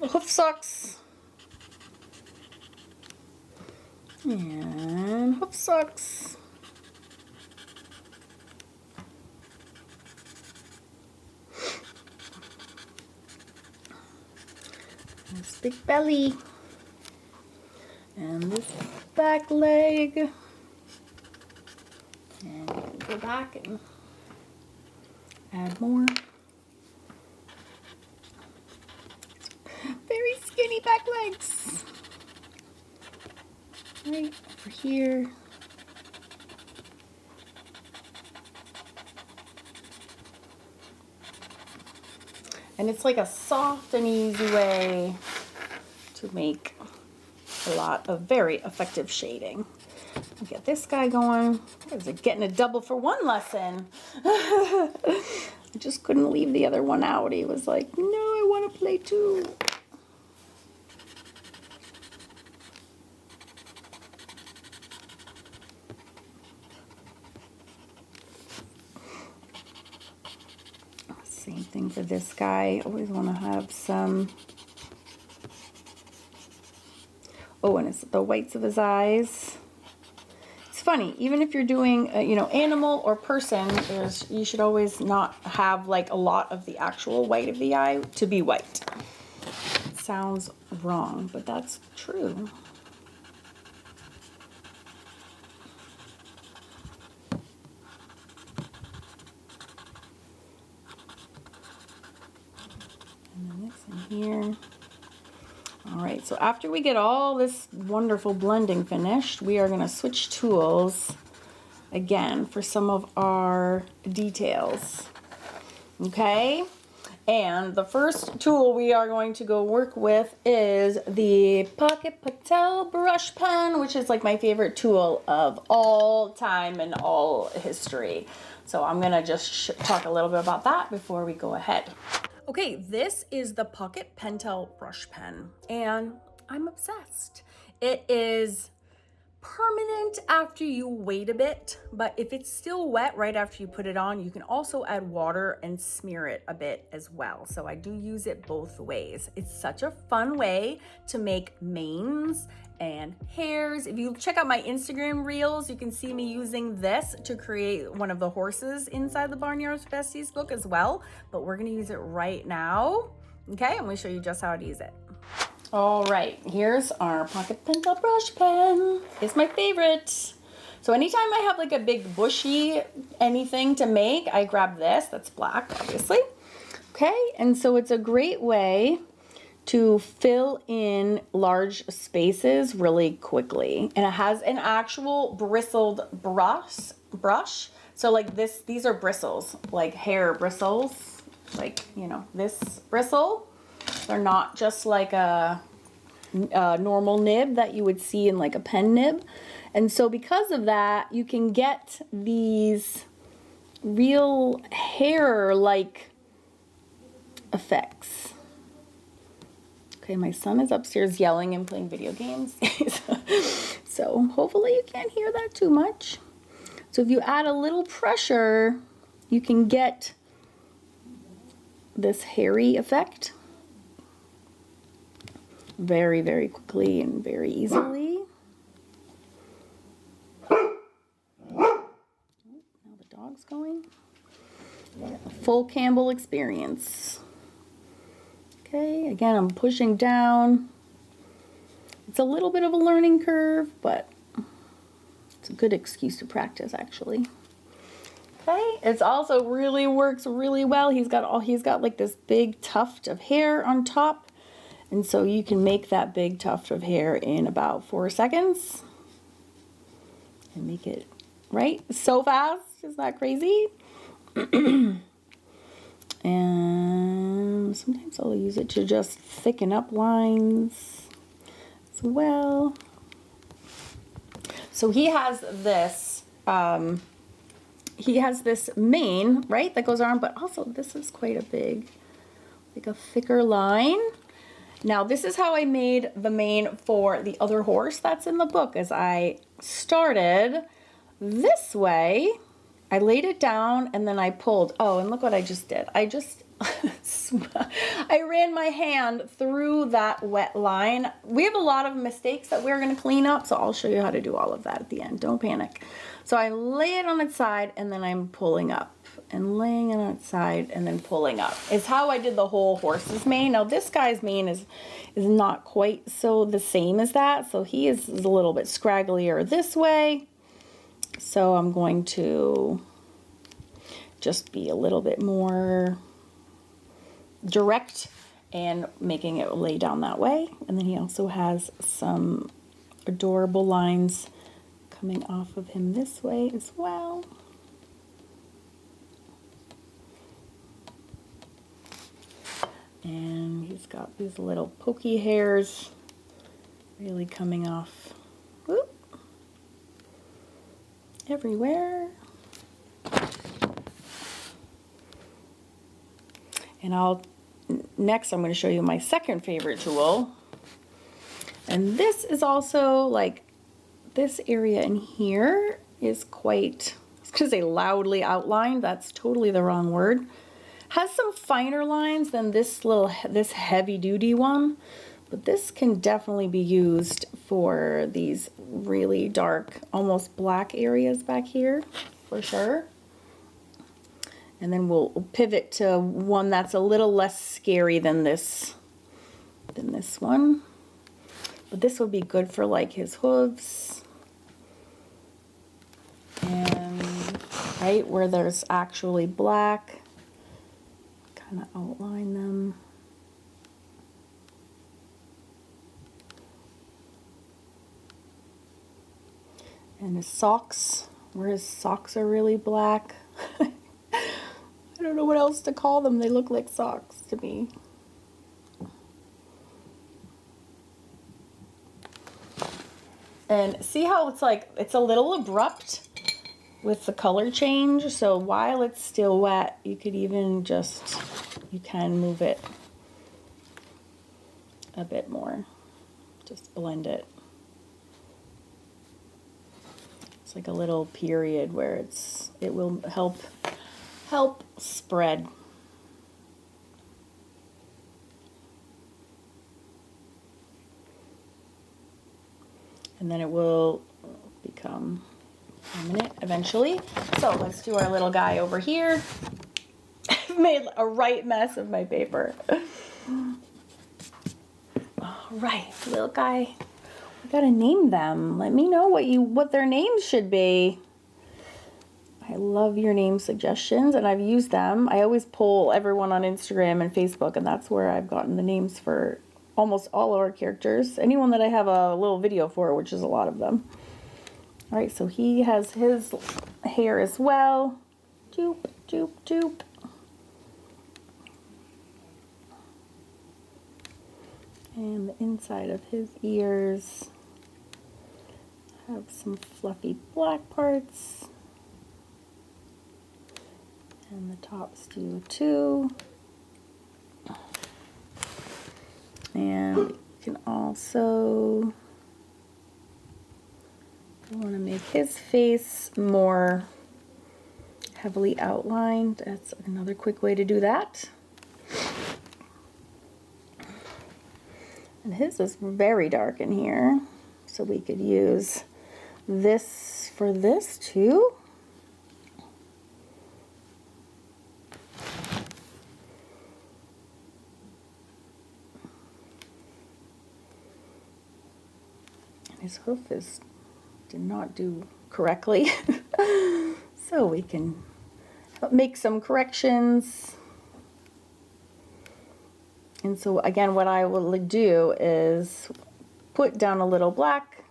hoof socks. And hoof socks. This big belly. And this back leg. And you can go back and add more. Very skinny back legs. Right over here. And it's like a soft and easy way to make a lot of very effective shading. Get this guy going. Is it getting a double for one lesson? I just couldn't leave the other one out. He was like, no, I want to play too. Same thing for this guy. Always want to have some. Oh, and it's the whites of his eyes. It's funny, even if you're doing, you know, animal or person, you should always not have like a lot of the actual white of the eye to be white. It sounds wrong, but that's true. And then this in here. All right, so after we get all this wonderful blending finished, we are going to switch tools again for some of our details. Okay, and the first tool we are going to go work with is the Pocket Patel brush pen, which is like my favorite tool of all time and all history. So I'm going to just talk a little bit about that before we go ahead. Okay, this is the Pocket Pentel brush pen, and I'm obsessed. It is permanent after you wait a bit, but if it's still wet right after you put it on, you can also add water and smear it a bit as well. So I do use it both ways. It's such a fun way to make manes and hairs. If you check out my Instagram reels, you can see me using this to create one of the horses inside the Barnyard Besties book as well, but we're gonna use it right now. Okay, I'm gonna show you just how to use it. All right, here's our Pocket Pentel brush pen. It's my favorite. So anytime I have like a big bushy anything to make, I grab this. That's black, obviously. Okay, and so it's a great way to fill in large spaces really quickly. And it has an actual bristled brush. So like this, these are bristles, like hair bristles, like, you know, this bristle. They're not just like a normal nib that you would see in like a pen nib. And so because of that, you can get these real hair-like effects. Okay, my son is upstairs yelling and playing video games. So hopefully you can't hear that too much. So if you add a little pressure, you can get this hairy effect very, very quickly and very easily. Now the dog's going. Full Campbell experience. Okay, again, I'm pushing down. It's a little bit of a learning curve, but it's a good excuse to practice, actually. Okay, it's also really works really well. He's got like this big tuft of hair on top, And so you can make that big tuft of hair in about 4 seconds. And make it, right? So fast. Isn't that crazy? And sometimes I'll use it to just thicken up lines as well. So he has this mane, right, that goes on, but also this is quite a big, like a thicker line. Now this is how I made the mane for the other horse that's in the book. As I started this way, I laid it down and then I pulled. Oh, and look what I just did. I ran my hand through that wet line. We have a lot of mistakes that we're going to clean up, so I'll show you how to do all of that at the end. Don't panic. So I lay it on its side and then I'm pulling up and laying it on its side and then pulling up. Is how I did the whole horse's mane. Now this guy's mane is not quite so the same as that. So he is a little bit scragglier this way. So I'm going to just be a little bit more direct and making it lay down that way. And then he also has some adorable lines coming off of him this way as well. And he's got these little pokey hairs really coming off, whoop, everywhere. And next I'm going to show you my second favorite tool. And this is also like, this area in here is quite, I was going to say loudly outlined. That's totally the wrong word. Has some finer lines than this heavy duty one, but this can definitely be used for these really dark, almost black areas back here for sure. And then we'll pivot to one that's a little less scary than this one. But this would be good for like his hooves. And right where there's actually black, kind of outline them. And his socks, where his socks are really black. I don't know what else to call them. They look like socks to me. And see how it's like, it's a little abrupt with the color change. So while it's still wet, you could even just, you can move it a bit more. Just blend it. It's like a little period where it will help spread. And then it will become permanent eventually. So let's do our little guy over here. I've made a right mess of my paper. All right, little guy. We gotta name them. Let me know what their names should be. I love your name suggestions, and I've used them. I always poll everyone on Instagram and Facebook, and that's where I've gotten the names for almost all of our characters. Anyone that I have a little video for, which is a lot of them. All right, so he has his hair as well. Doop, doop, doop. And the inside of his ears have some fluffy black parts. And the tops do too. And you can also, you want to make his face more heavily outlined. That's another quick way to do that. And his is very dark in here, so we could use this for this too. His hoof did not do correctly. So we can make some corrections. And so again, what I will do is put down a little black,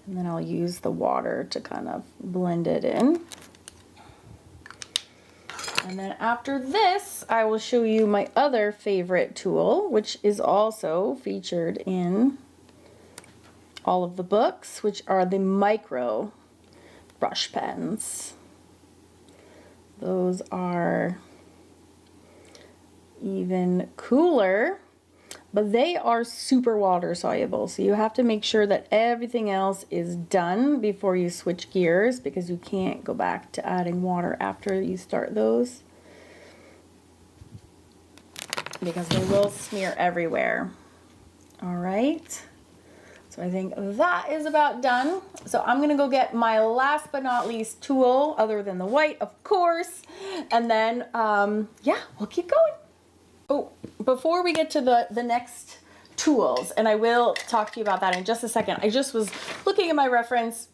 and then I'll use the water to kind of blend it in. And then after this, I will show you my other favorite tool, which is also featured in all of the books, which are the micro brush pens. Those are even cooler, but they are super water soluble. So you have to make sure that everything else is done before you switch gears, because you can't go back to adding water after you start those, because they will smear everywhere. All right. So I think that is about done. So I'm gonna go get my last but not least tool, other than the white, of course. And then, yeah, we'll keep going. Oh, before we get to the next tools, and I will talk to you about that in just a second, I just was looking at my reference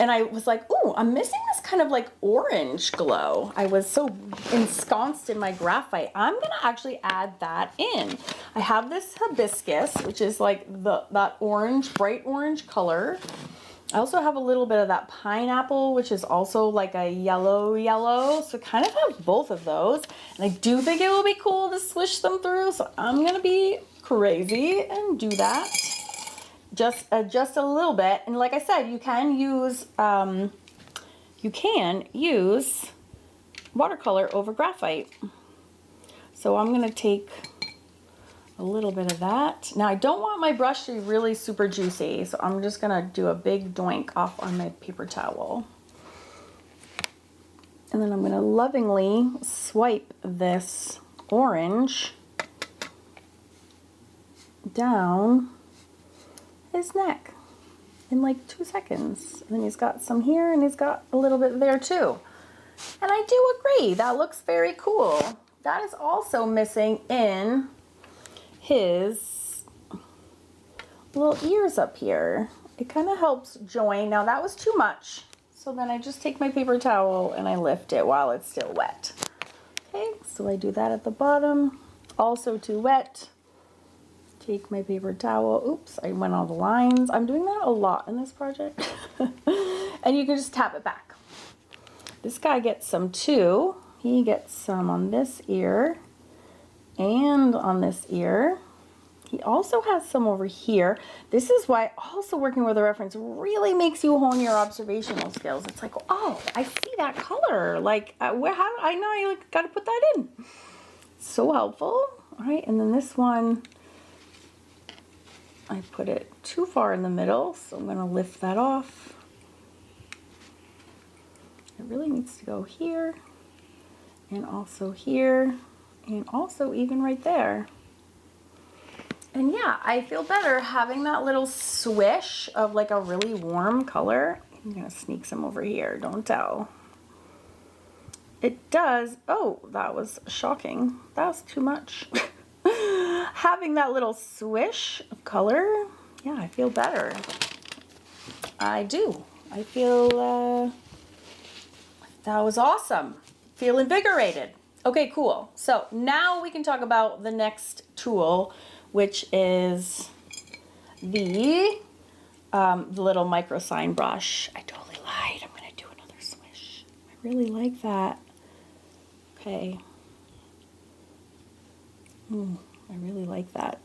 and I was like, ooh, I'm missing this kind of like orange glow. I was so ensconced in my graphite. I'm gonna actually add that in. I have this hibiscus, which is like that orange, bright orange color. I also have a little bit of that pineapple, which is also like a yellow. So kind of have both of those. And I do think it will be cool to swish them through. So I'm gonna be crazy and do that. Just a little bit. And like I said, you can use watercolor over graphite. So I'm gonna take a little bit of that. Now I don't want my brush to be really super juicy, so I'm just gonna do a big doink off on my paper towel. And then I'm gonna lovingly swipe this orange down his neck in like 2 seconds. And then he's got some here and he's got a little bit there too. And I do agree, that looks very cool. That is also missing in his little ears up here. It kind of helps join. Now that was too much, so then I just take my paper towel and I lift it while it's still wet. Okay, so I do that at the bottom. Also too wet. Take my paper towel. Oops, I went on the lines. I'm doing that a lot in this project. And you can just tap it back. This guy gets some too. He gets some on this ear and on this ear. He also has some over here. This is why also working with a reference really makes you hone your observational skills. It's like, oh, I see that color. Like, how I know I got to put that in. So helpful. All right, and then this one, I put it too far in the middle, so I'm gonna lift that off. It really needs to go here, and also here, and also even right there. And yeah, I feel better having that little swish of like a really warm color. I'm gonna sneak some over here, don't tell. It does, oh, that was shocking. That was too much. Having that little swish of color, yeah, I feel better. I do. I feel, that was awesome. Feel invigorated. Okay, cool. So now we can talk about the next tool, which is the little micro sign brush. I totally lied. I'm gonna do another swish. I really like that. Okay. I really like that.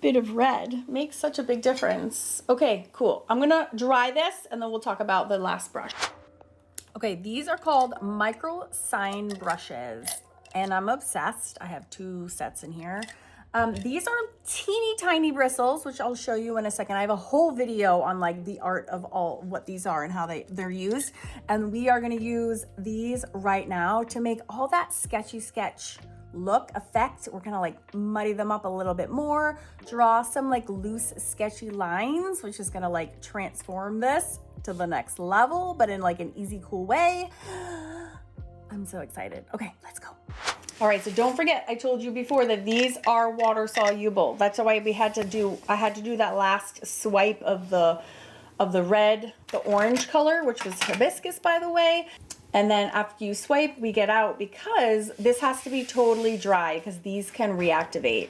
Bit of red makes such a big difference. Okay, cool. I'm gonna dry this and then we'll talk about the last brush. Okay, these are called micro sign brushes and I'm obsessed. I have 2 sets in here. These are teeny tiny bristles, which I'll show you in a second. I have a whole video on like the art of all what these are and how they're used. And we are gonna use these right now to make all that sketchy sketch look effect. We're gonna like muddy them up a little bit more, draw some like loose sketchy lines, which is gonna like transform this to the next level, but in like an easy, cool way. I'm so excited. Okay, let's go. All right, so don't forget, I told you before that these are water soluble. That's why I had to do that last swipe of the red, the orange color, which was hibiscus, by the way. And then after you swipe, we get out because this has to be totally dry because these can reactivate.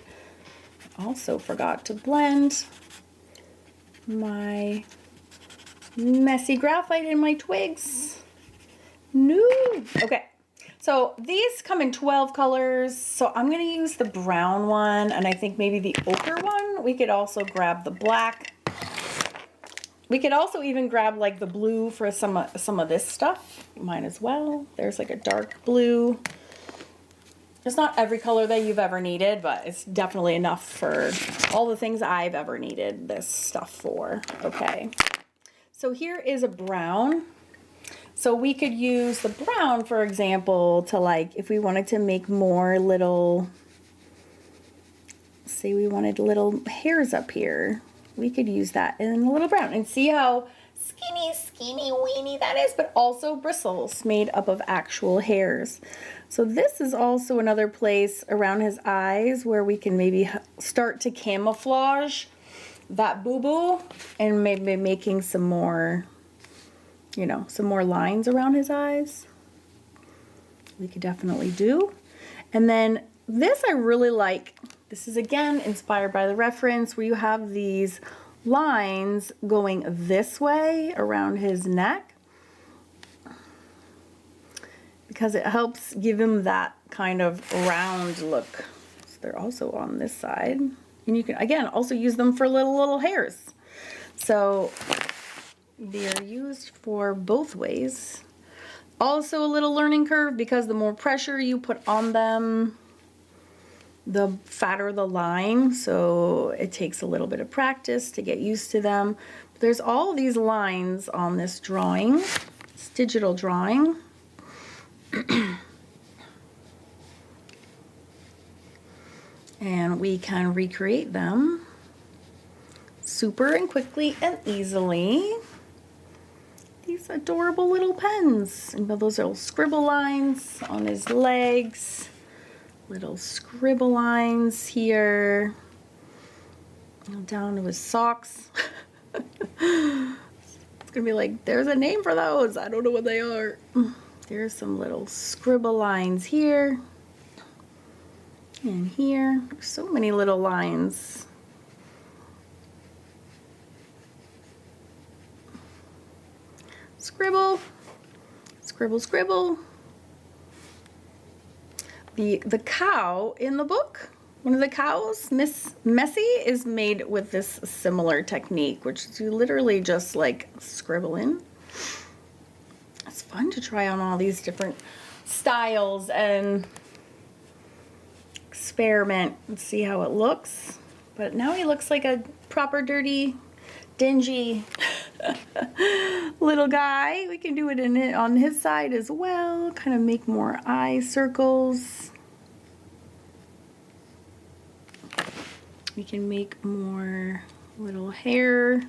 Also forgot to blend my messy graphite in my twigs. No. Okay. So these come in 12 colors. So I'm going to use the brown one, and I think maybe the ochre one. We could also grab the black. We could also even grab like the blue for some of this stuff. Might as well. There's like a dark blue. It's not every color that you've ever needed, but it's definitely enough for all the things I've ever needed this stuff for. Okay. So here is a brown. So we could use the brown, for example, to like, if we wanted to make more little, say we wanted little hairs up here, we could use that in a little brown and see how skinny weeny that is, but also bristles made up of actual hairs. So this is also another place around his eyes where we can maybe start to camouflage that boo-boo and maybe making some more, you know, some more lines around his eyes. We could definitely do. And then this I really like. This is again inspired by the reference where you have these lines going this way around his neck because it helps give him that kind of round look. So they're also on this side. And you can, again, also use them for little hairs. So they're used for both ways. Also a little learning curve because the more pressure you put on them, the fatter the line. So it takes a little bit of practice to get used to them. But there's all these lines on this drawing. It's digital drawing. And we can recreate them super and quickly and easily. These adorable little pens. And those little scribble lines on his legs. Little scribble lines here. Down to his socks. It's gonna be like, there's a name for those. I don't know what they are. There's some little scribble lines here. And here, so many little lines. Scribble, scribble, scribble. The cow in the book, one of the cows, Miss Messy, is made with this similar technique, which is you literally just like scribble in. It's fun to try on all these different styles and experiment and see how it looks. But now he looks like a proper dirty, dingy little guy. We can do it on his side as well. Kind of make more eye circles. We can make more little hair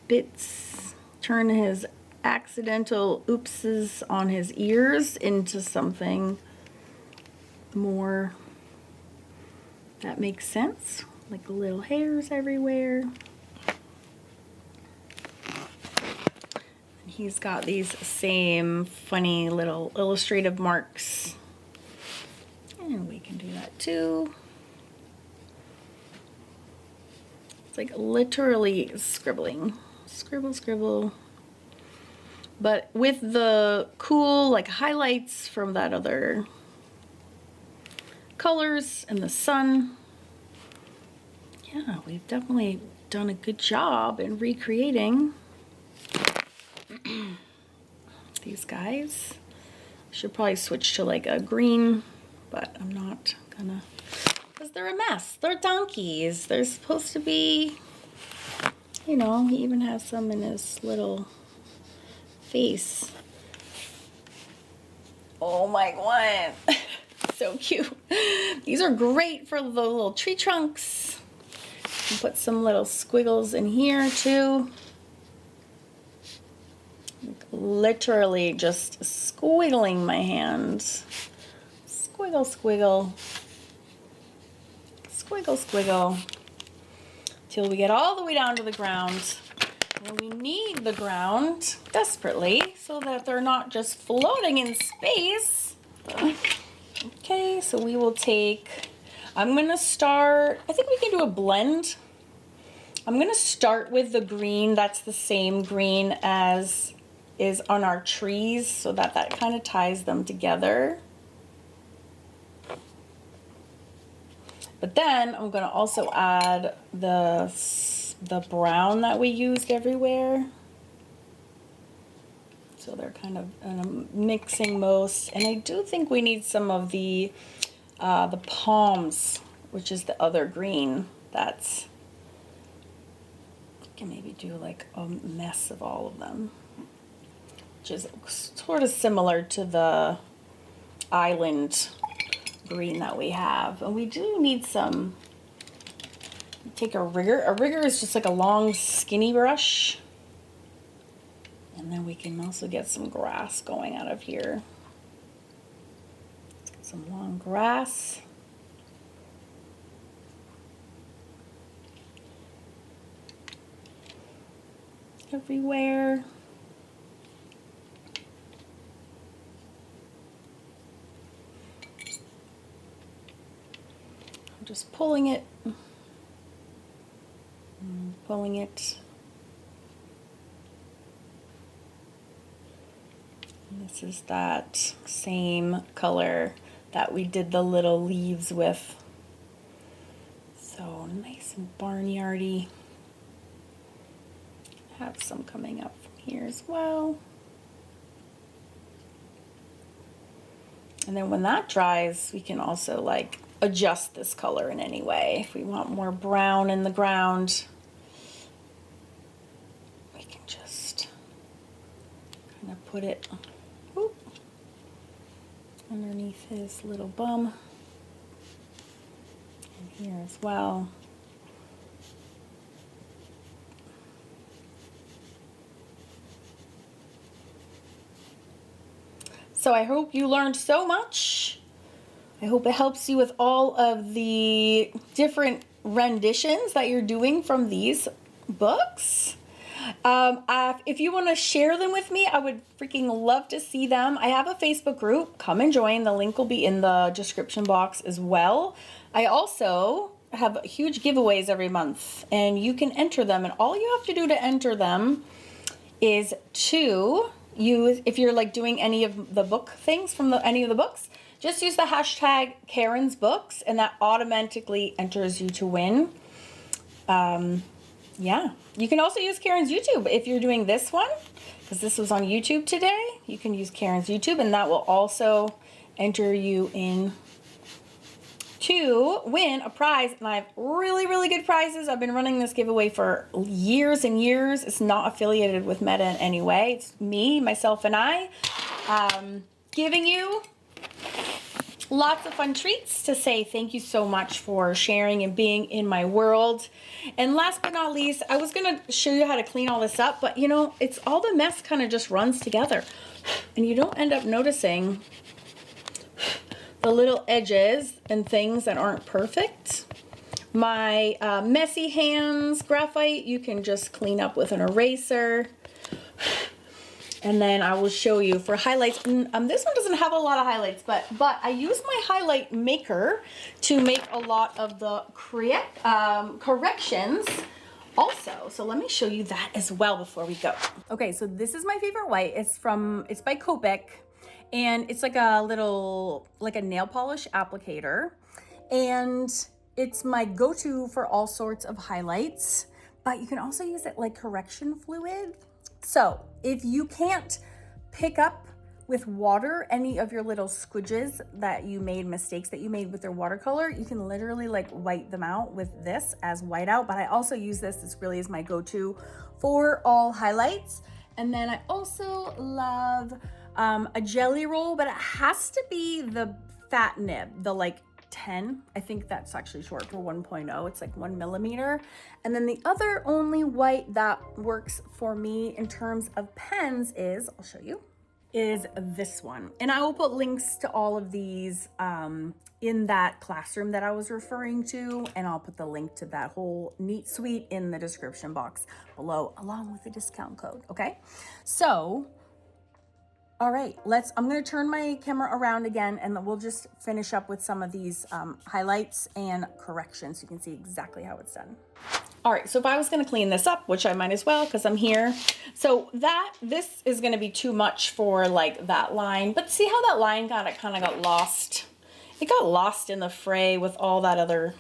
bits. Turn his accidental oopses on his ears into something more that makes sense, like little hairs everywhere. And he's got these same funny little illustrative marks, and we can do that too. It's like literally scribbling, scribble, scribble, but with the cool like highlights from that other colors and the sun. Yeah, we've definitely done a good job in recreating these guys. Should probably switch to like a green, but I'm not gonna, because they're a mess. They're donkeys. They're supposed to be, you know, he even has some in his little face. Oh my God. So cute. These are great for the little tree trunks. You can put some little squiggles in here too. Like literally just squiggling my hand. Squiggle, squiggle. Squiggle, squiggle. Till we get all the way down to the ground. And we need the ground desperately so that they're not just floating in space. Okay, so we will take, I'm gonna start, I think we can do a blend. I'm gonna start with the green that's the same green as is on our trees so that that kind of ties them together. But then I'm gonna also add the brown that we used everywhere. So they're kind of mixing most. And I do think we need some of the palms, which is the other green. That's, I can maybe do like a mess of all of them, which is sort of similar to the island green that we have. And we do need some, take a rigger. A rigger is just like a long skinny brush. And then we can also get some grass going out of here. Let's get some long grass. Everywhere. I'm just pulling it. Pulling it. This is that same color that we did the little leaves with. So nice and barnyardy. Have some coming up from here as well. And then when that dries, we can also like adjust this color in any way. If we want more brown in the ground, we can just kind of put it underneath his little bum and here as well. So I hope you learned so much. I hope it helps you with all of the different renditions that you're doing from these books. If you want to share them with me, I would freaking love to see them. I have a Facebook group. Come and join. The link will be in the description box as well. I also have huge giveaways every month, and you can enter them. And all you have to do to enter them is to use, if you're like doing any of the book things from any of the books, just use the hashtag Karen's Books, and that automatically enters you to win. Yeah, you can also use Karen's YouTube if you're doing this one, because this was on YouTube today. You can use Karen's YouTube, and that will also enter you in to win a prize. And I have really, really good prizes. I've been running this giveaway for years and years. It's not affiliated with Meta in any way. It's me, myself, and I giving you lots of fun treats to say thank you so much for sharing and being in my world. And last but not least, I was going to show you how to clean all this up, but you know, it's all the mess kind of just runs together and you don't end up noticing the little edges and things that aren't perfect. My messy hands graphite, you can just clean up with an eraser. And then I will show you for highlights. This one doesn't have a lot of highlights, but I use my highlight maker to make a lot of the corrections also. So let me show you that as well before we go. Okay, so this is my favorite white. It's by Copic, and it's like a little, like a nail polish applicator. And it's my go-to for all sorts of highlights, but you can also use it like correction fluid. So if you can't pick up with water any of your little squidges that you made, mistakes that you made with your watercolor, you can literally like wipe them out with this as whiteout. But I also use this really is my go-to for all highlights. And then I also love a jelly roll, but it has to be the fat nib, the like 10. I think that's actually short for 1.0. It's like 1 millimeter. And then the other only white that works for me in terms of pens is, I'll show you. is this one. And I will put links to all of these in that classroom that I was referring to, and I'll put the link to that whole neat suite in the description box below, along with the discount code, okay? So, all right, I'm gonna turn my camera around again, and then we'll just finish up with some of these highlights and corrections so you can see exactly how it's done. All right, so if I was gonna clean this up, which I might as well because I'm here. So this is gonna be too much for like that line, but see how that line kind of got lost? It got lost in the fray with all that other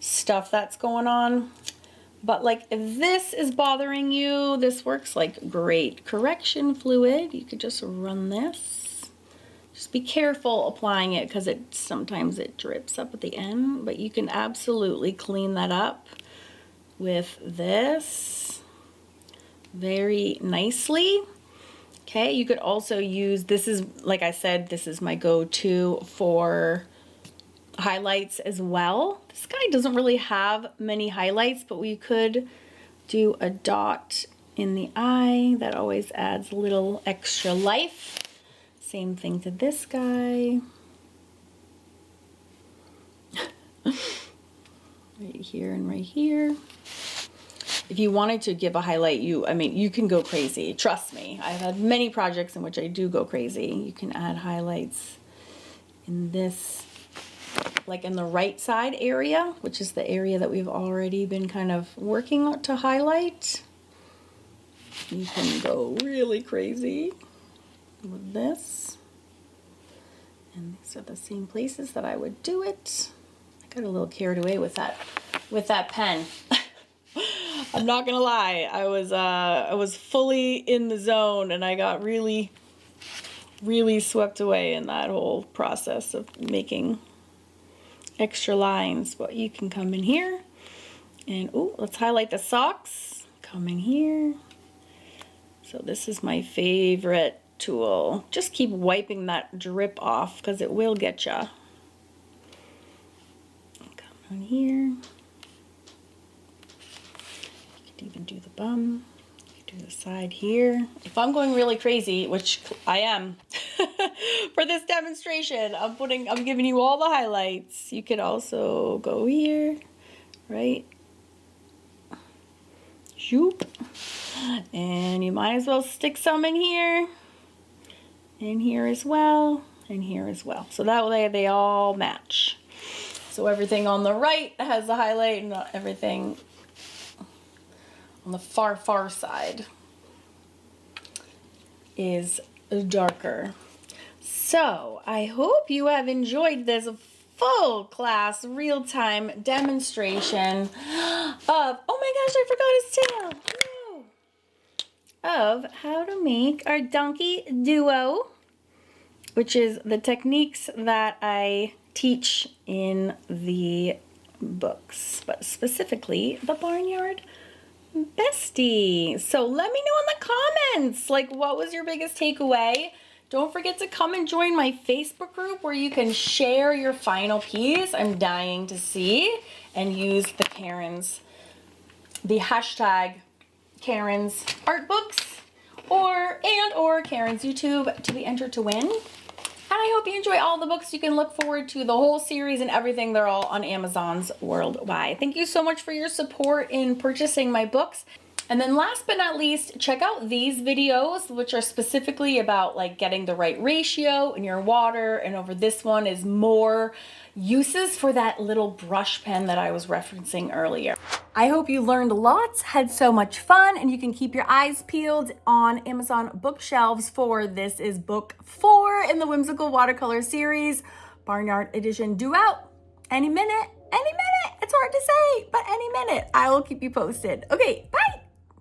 stuff that's going on. But like if this is bothering you, this works like great. Correction fluid, you could just run this. Just be careful applying it because sometimes it drips up at the end, but you can absolutely clean that up with this very nicely. Okay, you could also use, this is, like I said, this is my go-to for highlights as well. This guy doesn't really have many highlights, but we could do a dot in the eye. That always adds a little extra life. Same thing to this guy. Right here and right here. If you wanted to give a highlight, you can go crazy. Trust me. I've had many projects in which I do go crazy. You can add highlights in this, like in the right side area, which is the area that we've already been kind of working to highlight. You can go really crazy with this. And these are the same places that I would do it. I got a little carried away with that pen. I'm not gonna lie, I was fully in the zone and I got really swept away in that whole process of making extra lines. But you can come in here and let's highlight the socks. Come in here. So this is my favorite tool. Just keep wiping that drip off because it will get ya. Come on here. Even do the bum, do the side here. If I'm going really crazy, which I am for this demonstration, I'm giving you all the highlights. You could also go here, right? Shoop. And you might as well stick some in here as well, and here as well. So that way they all match. So everything on the right has the highlight and everything on the far side is darker. So I hope you have enjoyed this full class real-time demonstration of, oh my gosh, I forgot his tail. No. Of how to make our donkey duo, which is the techniques that I teach in the books, but specifically the Barnyard Besties. So let me know in the comments, like, what was your biggest takeaway? Don't forget to come and join my Facebook group where you can share your final piece. I'm dying to see, and use the hashtag Karen's Art Books or Karen's YouTube to be entered to win. And I hope you enjoy all the books. You can look forward to the whole series and everything. They're all on Amazon's worldwide. Thank you so much for your support in purchasing my books. And then last but not least, check out these videos, which are specifically about like getting the right ratio in your water. And over this one is more uses for that little brush pen that I was referencing earlier. I hope you learned lots, had so much fun, and you can keep your eyes peeled on Amazon bookshelves for this is book 4 in the Whimsical Watercolor series, Barnyard Edition, due out any minute. It's hard to say, but any minute. I will keep you posted. Okay, bye.